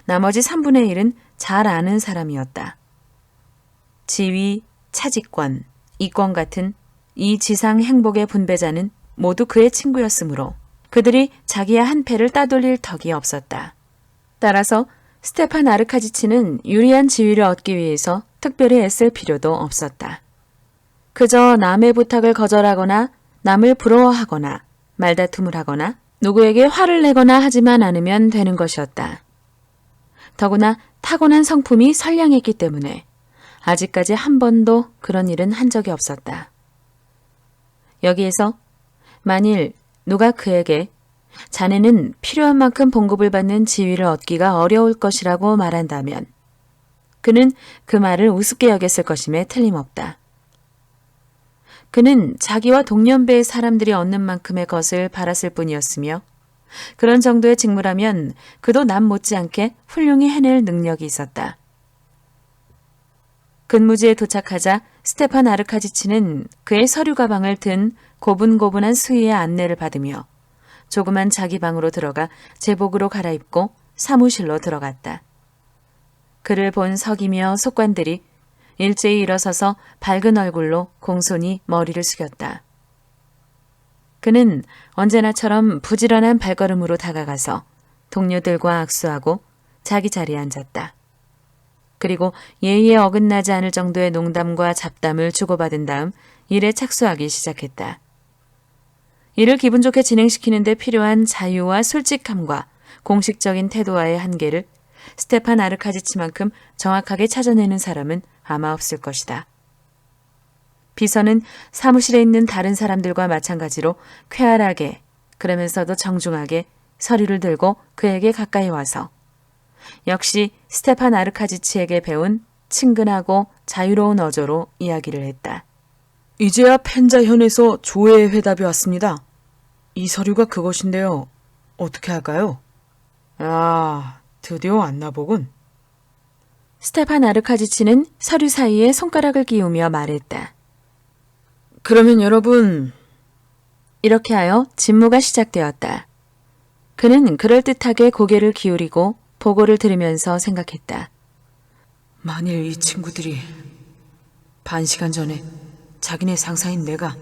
나머지 3분의 1은 잘 아는 사람이었다. 지위, 차지권, 이권 같은 이 지상 행복의 분배자는 모두 그의 친구였으므로 그들이 자기의 한 패를 따돌릴 턱이 없었다. 따라서 스테판 아르카지치는 유리한 지위를 얻기 위해서 특별히 애쓸 필요도 없었다. 그저 남의 부탁을 거절하거나 남을 부러워하거나 말다툼을 하거나 누구에게 화를 내거나 하지만 않으면 되는 것이었다. 더구나 타고난 성품이 선량했기 때문에 아직까지 한 번도 그런 일은 한 적이 없었다. 여기에서 만일 누가 그에게 자네는 필요한 만큼 봉급을 받는 지위를 얻기가 어려울 것이라고 말한다면 그는 그 말을 우습게 여겼을 것임에 틀림없다. 그는 자기와 동년배의 사람들이 얻는 만큼의 것을 바랐을 뿐이었으며 그런 정도의 직무라면 그도 남 못지않게 훌륭히 해낼 능력이 있었다. 근무지에 도착하자 스테판 아르카지치는 그의 서류 가방을 든 고분고분한 수의의 안내를 받으며 조그만 자기 방으로 들어가 제복으로 갈아입고 사무실로 들어갔다. 그를 본 서기며 속관들이 일제히 일어서서 밝은 얼굴로 공손히 머리를 숙였다. 그는 언제나처럼 부지런한 발걸음으로 다가가서 동료들과 악수하고 자기 자리에 앉았다. 그리고 예의에 어긋나지 않을 정도의 농담과 잡담을 주고받은 다음 일에 착수하기 시작했다. 일을 기분 좋게 진행시키는 데 필요한 자유와 솔직함과 공식적인 태도와의 한계를 스테판 아르카지치만큼 정확하게 찾아내는 사람은 아마 없을 것이다. 비서는 사무실에 있는 다른 사람들과 마찬가지로 쾌활하게 그러면서도 정중하게 서류를 들고 그에게 가까이 와서 역시 스테판 아르카지치에게 배운 친근하고 자유로운 어조로 이야기를 했다. 이제야 펜자현에서 조회의 회답이 왔습니다. 이 서류가 그것인데요. 어떻게 할까요? 아, 드디어 왔나 보군. 스테판 아르카지치는 서류 사이에 손가락을 끼우며 말했다. 그러면 여러분, 이렇게 하여 직무가 시작되었다. 그는 그럴듯하게 고개를 기울이고 보고를 들으면서 생각했다. 만일 이 친구들이 반시간 전에 자기네 상사인 내가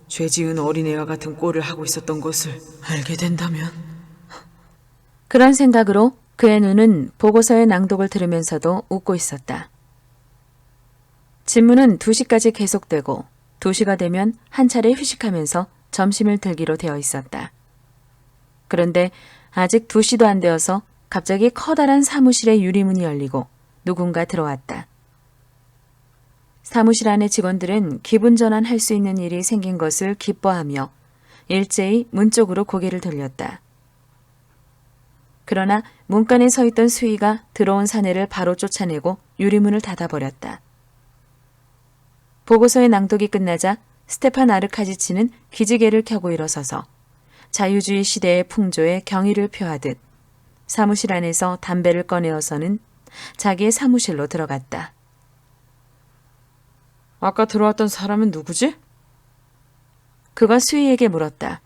죄 지은 어린애와 같은 꼴을 하고 있었던 것을 알게 된다면. 그런 생각으로 그의 눈은 보고서의 낭독을 들으면서도 웃고 있었다. 직무는 2시까지 계속되고 2시가 되면 한 차례 휴식하면서 점심을 들기로 되어 있었다. 그런데 아직 2시도 안 되어서 갑자기 커다란 사무실의 유리문이 열리고 누군가 들어왔다. 사무실 안의 직원들은 기분 전환할 수 있는 일이 생긴 것을 기뻐하며 일제히 문 쪽으로 고개를 돌렸다. 그러나 문간에 서 있던 수의가 들어온 사내를 바로 쫓아내고 유리문을 닫아버렸다. 보고서의 낭독이 끝나자 스테판 아르카지치는 기지개를 켜고 일어서서 자유주의 시대의 풍조에 경의를 표하듯 사무실 안에서 담배를 꺼내어서는 자기의 사무실로 들어갔다. 아까 들어왔던 사람은 누구지? 그가 수의에게 물었다.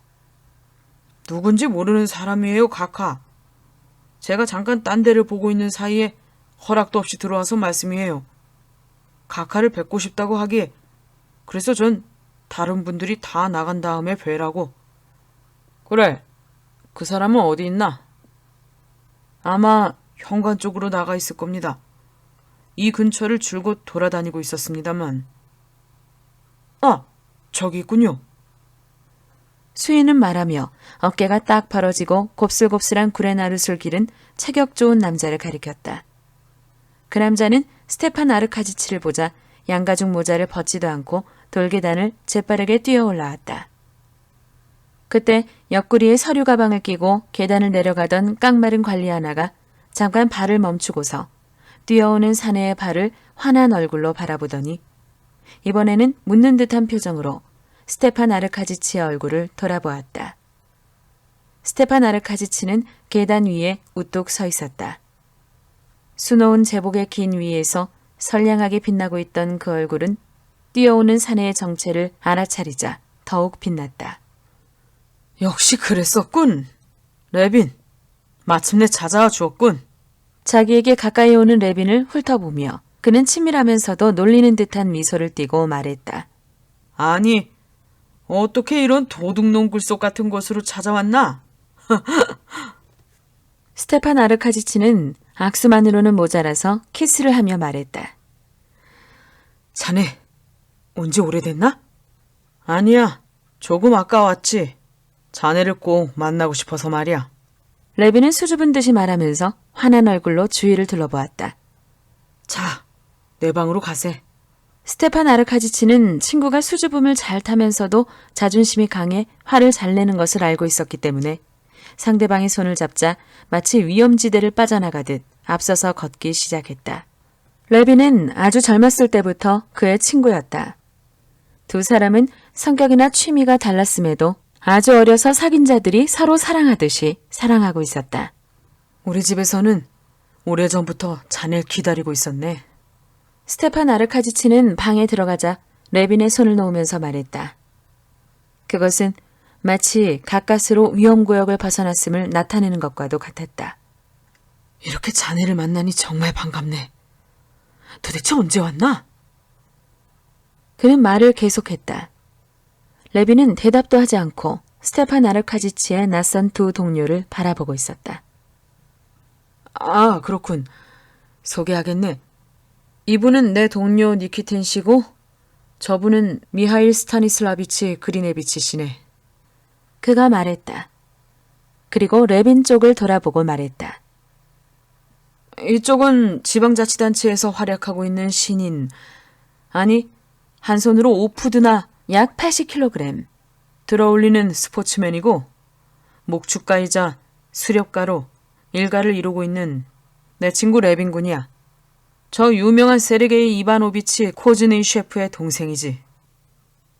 누군지 모르는 사람이에요, 각하. 제가 잠깐 딴 데를 보고 있는 사이에 허락도 없이 들어와서 말씀이에요. 각하를 뵙고 싶다고 하기에 그래서 전 다른 분들이 다 나간 다음에 뵈라고. 그래, 그 사람은 어디 있나? 아마 현관 쪽으로 나가 있을 겁니다. 이 근처를 줄곧 돌아다니고 있었습니다만. 아, 저기 있군요. 수의는 말하며 어깨가 딱 벌어지고 곱슬곱슬한 구레나룻을 기른 체격 좋은 남자를 가리켰다. 그 남자는 스테판 아르카지치를 보자 양가죽 모자를 벗지도 않고 돌계단을 재빠르게 뛰어 올라왔다. 그때 옆구리에 서류 가방을 끼고 계단을 내려가던 깡마른 관리 하나가 잠깐 발을 멈추고서 뛰어오는 사내의 발을 환한 얼굴로 바라보더니 이번에는 묻는 듯한 표정으로 스테판 아르카지치의 얼굴을 돌아보았다. 스테판 아르카지치는 계단 위에 우뚝 서 있었다. 수놓은 제복의 긴 위에서 선량하게 빛나고 있던 그 얼굴은 뛰어오는 사내의 정체를 알아차리자 더욱 빛났다. 역시 그랬었군. 레빈, 마침내 찾아와 주었군. 자기에게 가까이 오는 레빈을 훑어보며 그는 친밀하면서도 놀리는 듯한 미소를 띠고 말했다. 아니, 어떻게 이런 도둑놈 굴속 같은 곳으로 찾아왔나? 스테판 아르카지치는 악수만으로는 모자라서 키스를 하며 말했다. 자네, 온 지 오래됐나? 아니야, 조금 아까 왔지. 자네를 꼭 만나고 싶어서 말이야. 레빈은 수줍은 듯이 말하면서 환한 얼굴로 주위를 둘러보았다. 자, 내 방으로 가세. 스테판 아르카지치는 친구가 수줍음을 잘 타면서도 자존심이 강해 화를 잘 내는 것을 알고 있었기 때문에 상대방의 손을 잡자 마치 위험지대를 빠져나가듯 앞서서 걷기 시작했다. 레빈은 아주 젊었을 때부터 그의 친구였다. 두 사람은 성격이나 취미가 달랐음에도 아주 어려서 사귄 자들이 서로 사랑하듯이 사랑하고 있었다. 우리 집에서는 오래전부터 자네를 기다리고 있었네. 스테판 아르카지치는 방에 들어가자 레빈의 손을 놓으면서 말했다. 그것은 마치 가까스로 위험구역을 벗어났음을 나타내는 것과도 같았다. 이렇게 자네를 만나니 정말 반갑네. 도대체 언제 왔나? 그는 말을 계속했다. 레빈은 대답도 하지 않고 스테판 아르카지치의 낯선 두 동료를 바라보고 있었다. 아, 그렇군. 소개하겠네. 이분은 내 동료 니키틴 씨고 저분은 미하일 스타니슬라비치 그리네비치 씨네. 그가 말했다. 그리고 레빈 쪽을 돌아보고 말했다. 이쪽은 지방자치단체에서 활약하고 있는 신인. 아니, 한 손으로 오푸드나 약 80kg. 들어올리는 스포츠맨이고 목축가이자 수렵가로 일가를 이루고 있는 내 친구 레빈 군이야. 저 유명한 세르게이 이바노비치 코즈네이 셰프의 동생이지.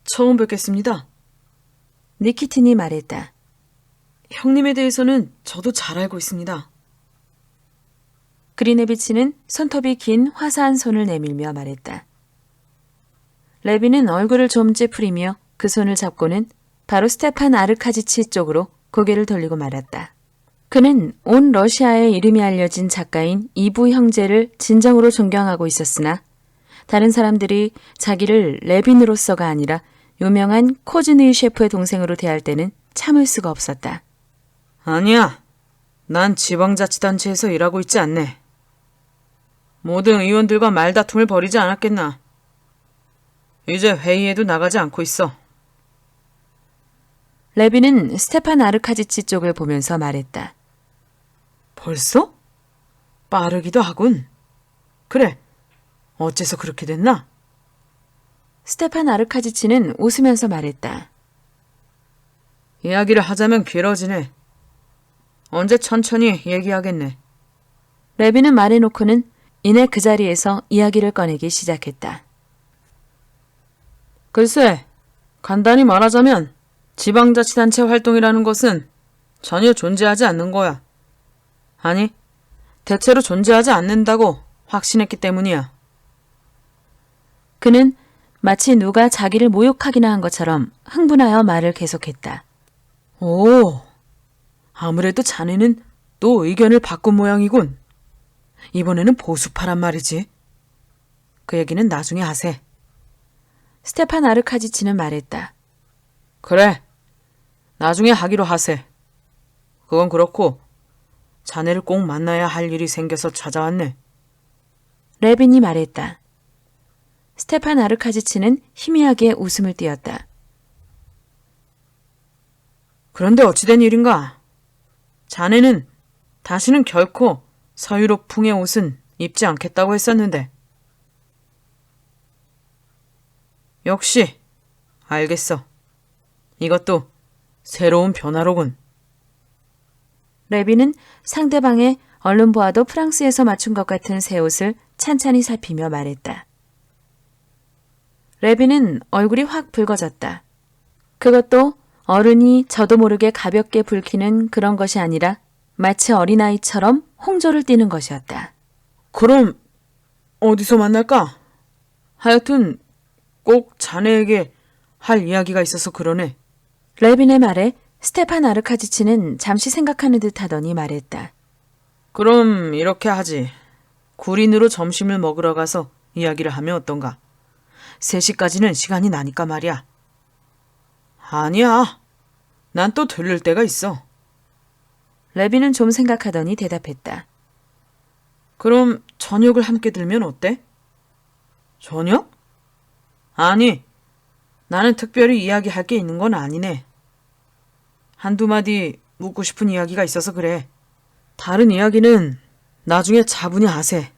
처음 뵙겠습니다. 니키틴이 말했다. 형님에 대해서는 저도 잘 알고 있습니다. 그리네비치는 손톱이 긴 화사한 손을 내밀며 말했다. 레빈은 얼굴을 좀 찌푸리며 그 손을 잡고는 바로 스테판 아르카지치 쪽으로 고개를 돌리고 말았다. 그는 온 러시아에 이름이 알려진 작가인 이부 형제를 진정으로 존경하고 있었으나 다른 사람들이 자기를 레빈으로서가 아니라 유명한 코즈니이 셰프의 동생으로 대할 때는 참을 수가 없었다. 아니야. 난 지방자치단체에서 일하고 있지 않네. 모든 의원들과 말다툼을 벌이지 않았겠나. 이제 회의에도 나가지 않고 있어. 레빈은 스테판 아르카지치 쪽을 보면서 말했다. 벌써? 빠르기도 하군. 그래, 어째서 그렇게 됐나? 스테판 아르카지치는 웃으면서 말했다. 이야기를 하자면 길어지네. 언제 천천히 얘기하겠네. 레빈은 말해놓고는 이내 그 자리에서 이야기를 꺼내기 시작했다. 글쎄, 간단히 말하자면 지방자치단체 활동이라는 것은 전혀 존재하지 않는 거야. 아니, 대체로 존재하지 않는다고 확신했기 때문이야. 그는 마치 누가 자기를 모욕하기나 한 것처럼 흥분하여 말을 계속했다. 오, 아무래도 자네는 또 의견을 바꾼 모양이군. 이번에는 보수파란 말이지. 그 얘기는 나중에 하세. 스테판 아르카지치는 말했다. 그래, 나중에 하기로 하세. 그건 그렇고 자네를 꼭 만나야 할 일이 생겨서 찾아왔네. 레빈이 말했다. 스테판 아르카지치는 희미하게 웃음을 띄었다. 그런데 어찌된 일인가? 자네는 다시는 결코 서유럽풍의 옷은 입지 않겠다고 했었는데. 역시 알겠어. 이것도 새로운 변화로군. 레비는 상대방의 얼른 보아도 프랑스에서 맞춘 것 같은 새 옷을 찬찬히 살피며 말했다. 레비는 얼굴이 확 붉어졌다. 그것도 어른이 저도 모르게 가볍게 붉히는 그런 것이 아니라 마치 어린아이처럼 홍조를 띠는 것이었다. 그럼 어디서 만날까? 하여튼 꼭 자네에게 할 이야기가 있어서 그러네. 레빈의 말에 스테판 아르카지치는 잠시 생각하는 듯 하더니 말했다. 그럼 이렇게 하지. 구린으로 점심을 먹으러 가서 이야기를 하면 어떤가? 3시까지는 시간이 나니까 말이야. 아니야. 난 또 들를 때가 있어. 레빈은 좀 생각하더니 대답했다. 그럼 저녁을 함께 들면 어때? 저녁? 아니, 나는 특별히 이야기할 게 있는 건 아니네. 한두 마디 묻고 싶은 이야기가 있어서 그래. 다른 이야기는 나중에 차분히 하세.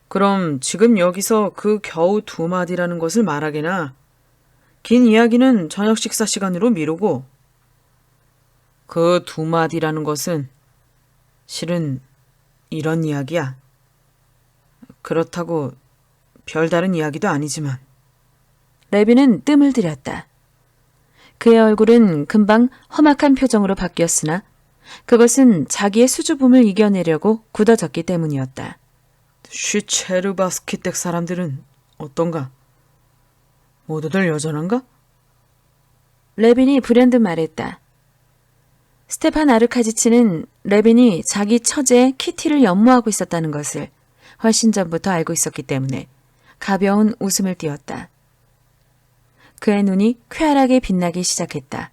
그럼 지금 여기서 그 겨우 2마디라는 것을 말하게나 긴 이야기는 저녁 식사 시간으로 미루고 그 2마디라는 것은 실은 이런 이야기야. 그렇다고 별다른 이야기도 아니지만. 레빈은 뜸을 들였다. 그의 얼굴은 금방 험악한 표정으로 바뀌었으나 그것은 자기의 수줍음을 이겨내려고 굳어졌기 때문이었다. 슈체르바스키 댁 사람들은 어떤가? 모두들 여전한가? 레빈이 불현듯 말했다. 스테판 아르카지치는 레빈이 자기 처제 키티를 연모하고 있었다는 것을 훨씬 전부터 알고 있었기 때문에 가벼운 웃음을 띄웠다. 그의 눈이 쾌활하게 빛나기 시작했다.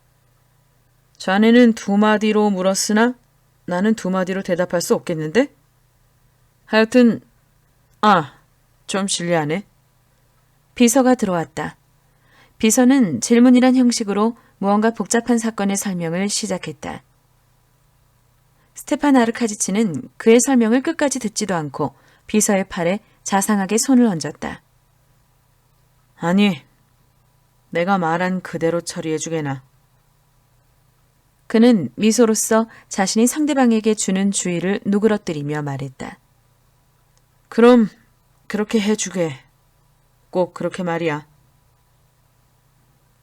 자네는 2마디로 물었으나 나는 2마디로 대답할 수 없겠는데? 하여튼 좀 실례하네. 비서가 들어왔다. 비서는 질문이란 형식으로 무언가 복잡한 사건의 설명을 시작했다. 스테판 아르카지치는 그의 설명을 끝까지 듣지도 않고 비서의 팔에 자상하게 손을 얹었다. 아니, 내가 말한 그대로 처리해주게나. 그는 미소로써 자신이 상대방에게 주는 주의를 누그러뜨리며 말했다. 그럼 그렇게 해주게. 꼭 그렇게 말이야.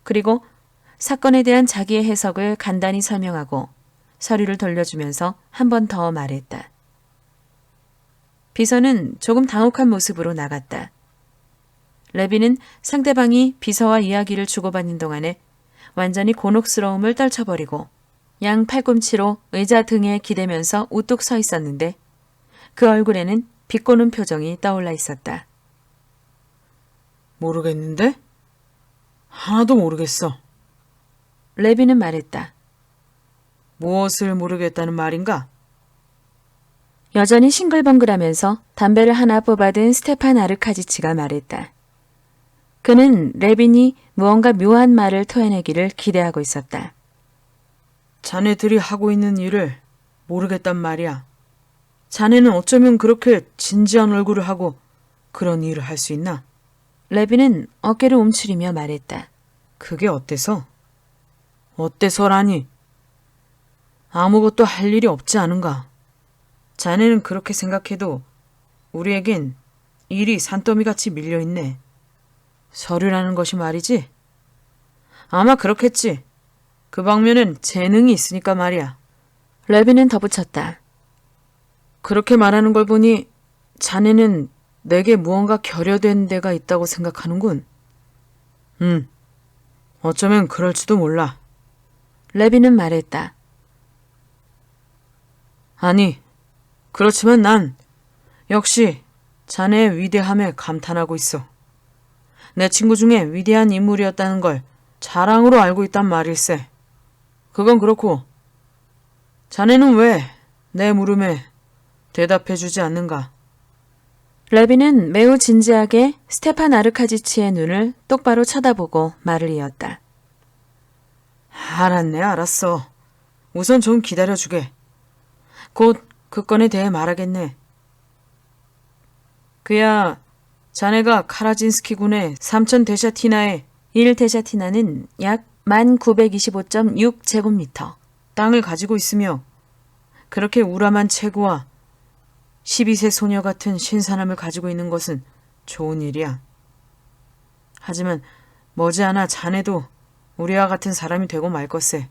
그리고 사건에 대한 자기의 해석을 간단히 설명하고 서류를 돌려주면서 한 번 더 말했다. 비서는 조금 당혹한 모습으로 나갔다. 레비는 상대방이 비서와 이야기를 주고받는 동안에 완전히 곤혹스러움을 떨쳐버리고 양 팔꿈치로 의자 등에 기대면서 우뚝 서 있었는데 그 얼굴에는 비꼬는 표정이 떠올라 있었다. 모르겠는데? 하나도 모르겠어. 레비는 말했다. 무엇을 모르겠다는 말인가? 여전히 싱글벙글하면서 담배를 하나 뽑아든 스테판 아르카지치가 말했다. 그는 레빈이 무언가 묘한 말을 토해내기를 기대하고 있었다. 자네들이 하고 있는 일을 모르겠단 말이야. 자네는 어쩌면 그렇게 진지한 얼굴을 하고 그런 일을 할 수 있나? 레빈은 어깨를 움츠리며 말했다. 그게 어때서? 어때서라니? 아무것도 할 일이 없지 않은가? 자네는 그렇게 생각해도 우리에겐 일이 산더미같이 밀려있네. 서류라는 것이 말이지? 아마 그렇겠지. 그 방면엔 재능이 있으니까 말이야. 레빈은 덧붙였다. 그렇게 말하는 걸 보니 자네는 내게 무언가 결여된 데가 있다고 생각하는군. 어쩌면 그럴지도 몰라. 레빈은 말했다. 아니, 그렇지만 난 역시 자네의 위대함에 감탄하고 있어. 내 친구 중에 위대한 인물이었다는 걸 자랑으로 알고 있단 말일세. 그건 그렇고 자네는 왜 내 물음에 대답해주지 않는가? 레빈은 매우 진지하게 스테판 아르카지치의 눈을 똑바로 쳐다보고 말을 이었다. 알았네, 알았어. 우선 좀 기다려주게. 곧 그 건에 대해 말하겠네. 그야 자네가 카라진스키 군의 삼천 데샤티나에 1 데샤티나는 약 1925.6제곱미터. 땅을 가지고 있으며 그렇게 우람한 체구와 12세 소녀 같은 신선함을 가지고 있는 것은 좋은 일이야. 하지만 머지않아 자네도 우리와 같은 사람이 되고 말 것세.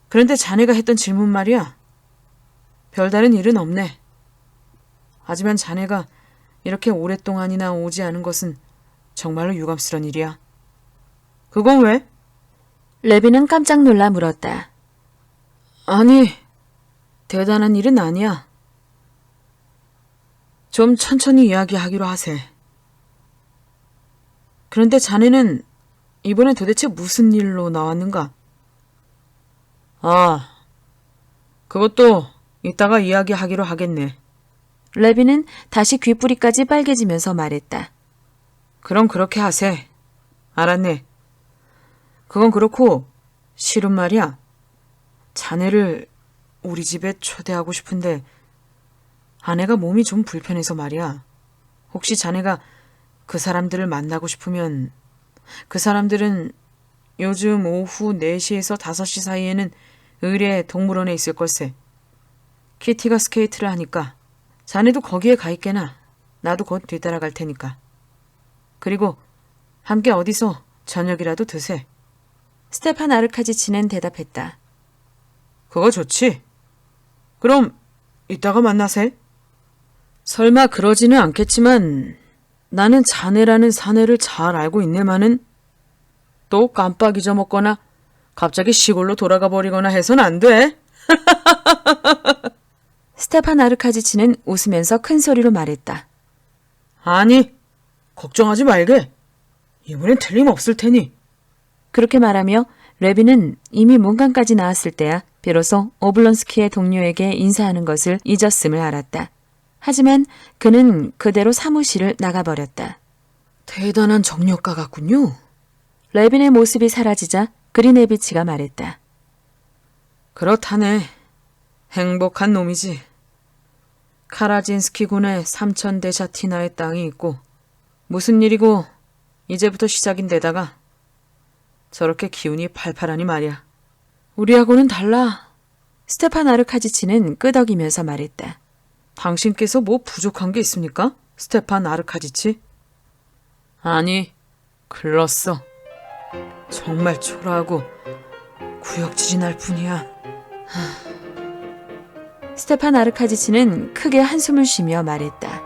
그런데 자네가 했던 질문 말이야. 별다른 일은 없네. 하지만 자네가 이렇게 오랫동안이나 오지 않은 것은 정말로 유감스러운 일이야. 그건 왜? 레비는 깜짝 놀라 물었다. 아니, 대단한 일은 아니야. 좀 천천히 이야기하기로 하세. 그런데 자네는 이번에 도대체 무슨 일로 나왔는가? 아, 그것도 이따가 이야기하기로 하겠네. 레비는 다시 귀뿌리까지 빨개지면서 말했다. 그럼 그렇게 하세. 알았네. 그건 그렇고 실은 말이야. 자네를 우리 집에 초대하고 싶은데 아내가 몸이 좀 불편해서 말이야. 혹시 자네가 그 사람들을 만나고 싶으면 그 사람들은 요즘 오후 4시에서 5시 사이에는 의뢰 동물원에 있을 걸세. 키티가 스케이트를 하니까 자네도 거기에 가 있게나. 나도 곧 뒤따라 갈 테니까. 그리고 함께 어디서 저녁이라도 드세. 스테판 아르카지치는 대답했다. 그거 좋지. 그럼 이따가 만나세. 설마 그러지는 않겠지만 나는 자네라는 사내를 잘 알고 있네마는 또 깜빡 잊어먹거나 갑자기 시골로 돌아가 버리거나 해선 안 돼. 스테판 아르카지치는 웃으면서 큰 소리로 말했다. 아니, 걱정하지 말게. 이번엔 틀림없을 테니. 그렇게 말하며 레비는 이미 문간까지 나왔을 때야 비로소 오블론스키의 동료에게 인사하는 것을 잊었음을 알았다. 하지만 그는 그대로 사무실을 나가버렸다. 대단한 정력가 같군요. 레빈의 모습이 사라지자 그리네비치가 말했다. 그렇다네. 행복한 놈이지. 카라진스키 군의 3000데샤티나의 땅이 있고 무슨 일이고 이제부터 시작인데다가 저렇게 기운이 팔팔하니 말이야. 우리하고는 달라. 스테판 아르카지치는 끄덕이면서 말했다. 당신께서 뭐 부족한 게 있습니까? 스테판 아르카지치? 아니, 글렀어. 정말 초라하고 구역질이 뿐이야. 스테판 아르카지치는 크게 한숨을 쉬며 말했다.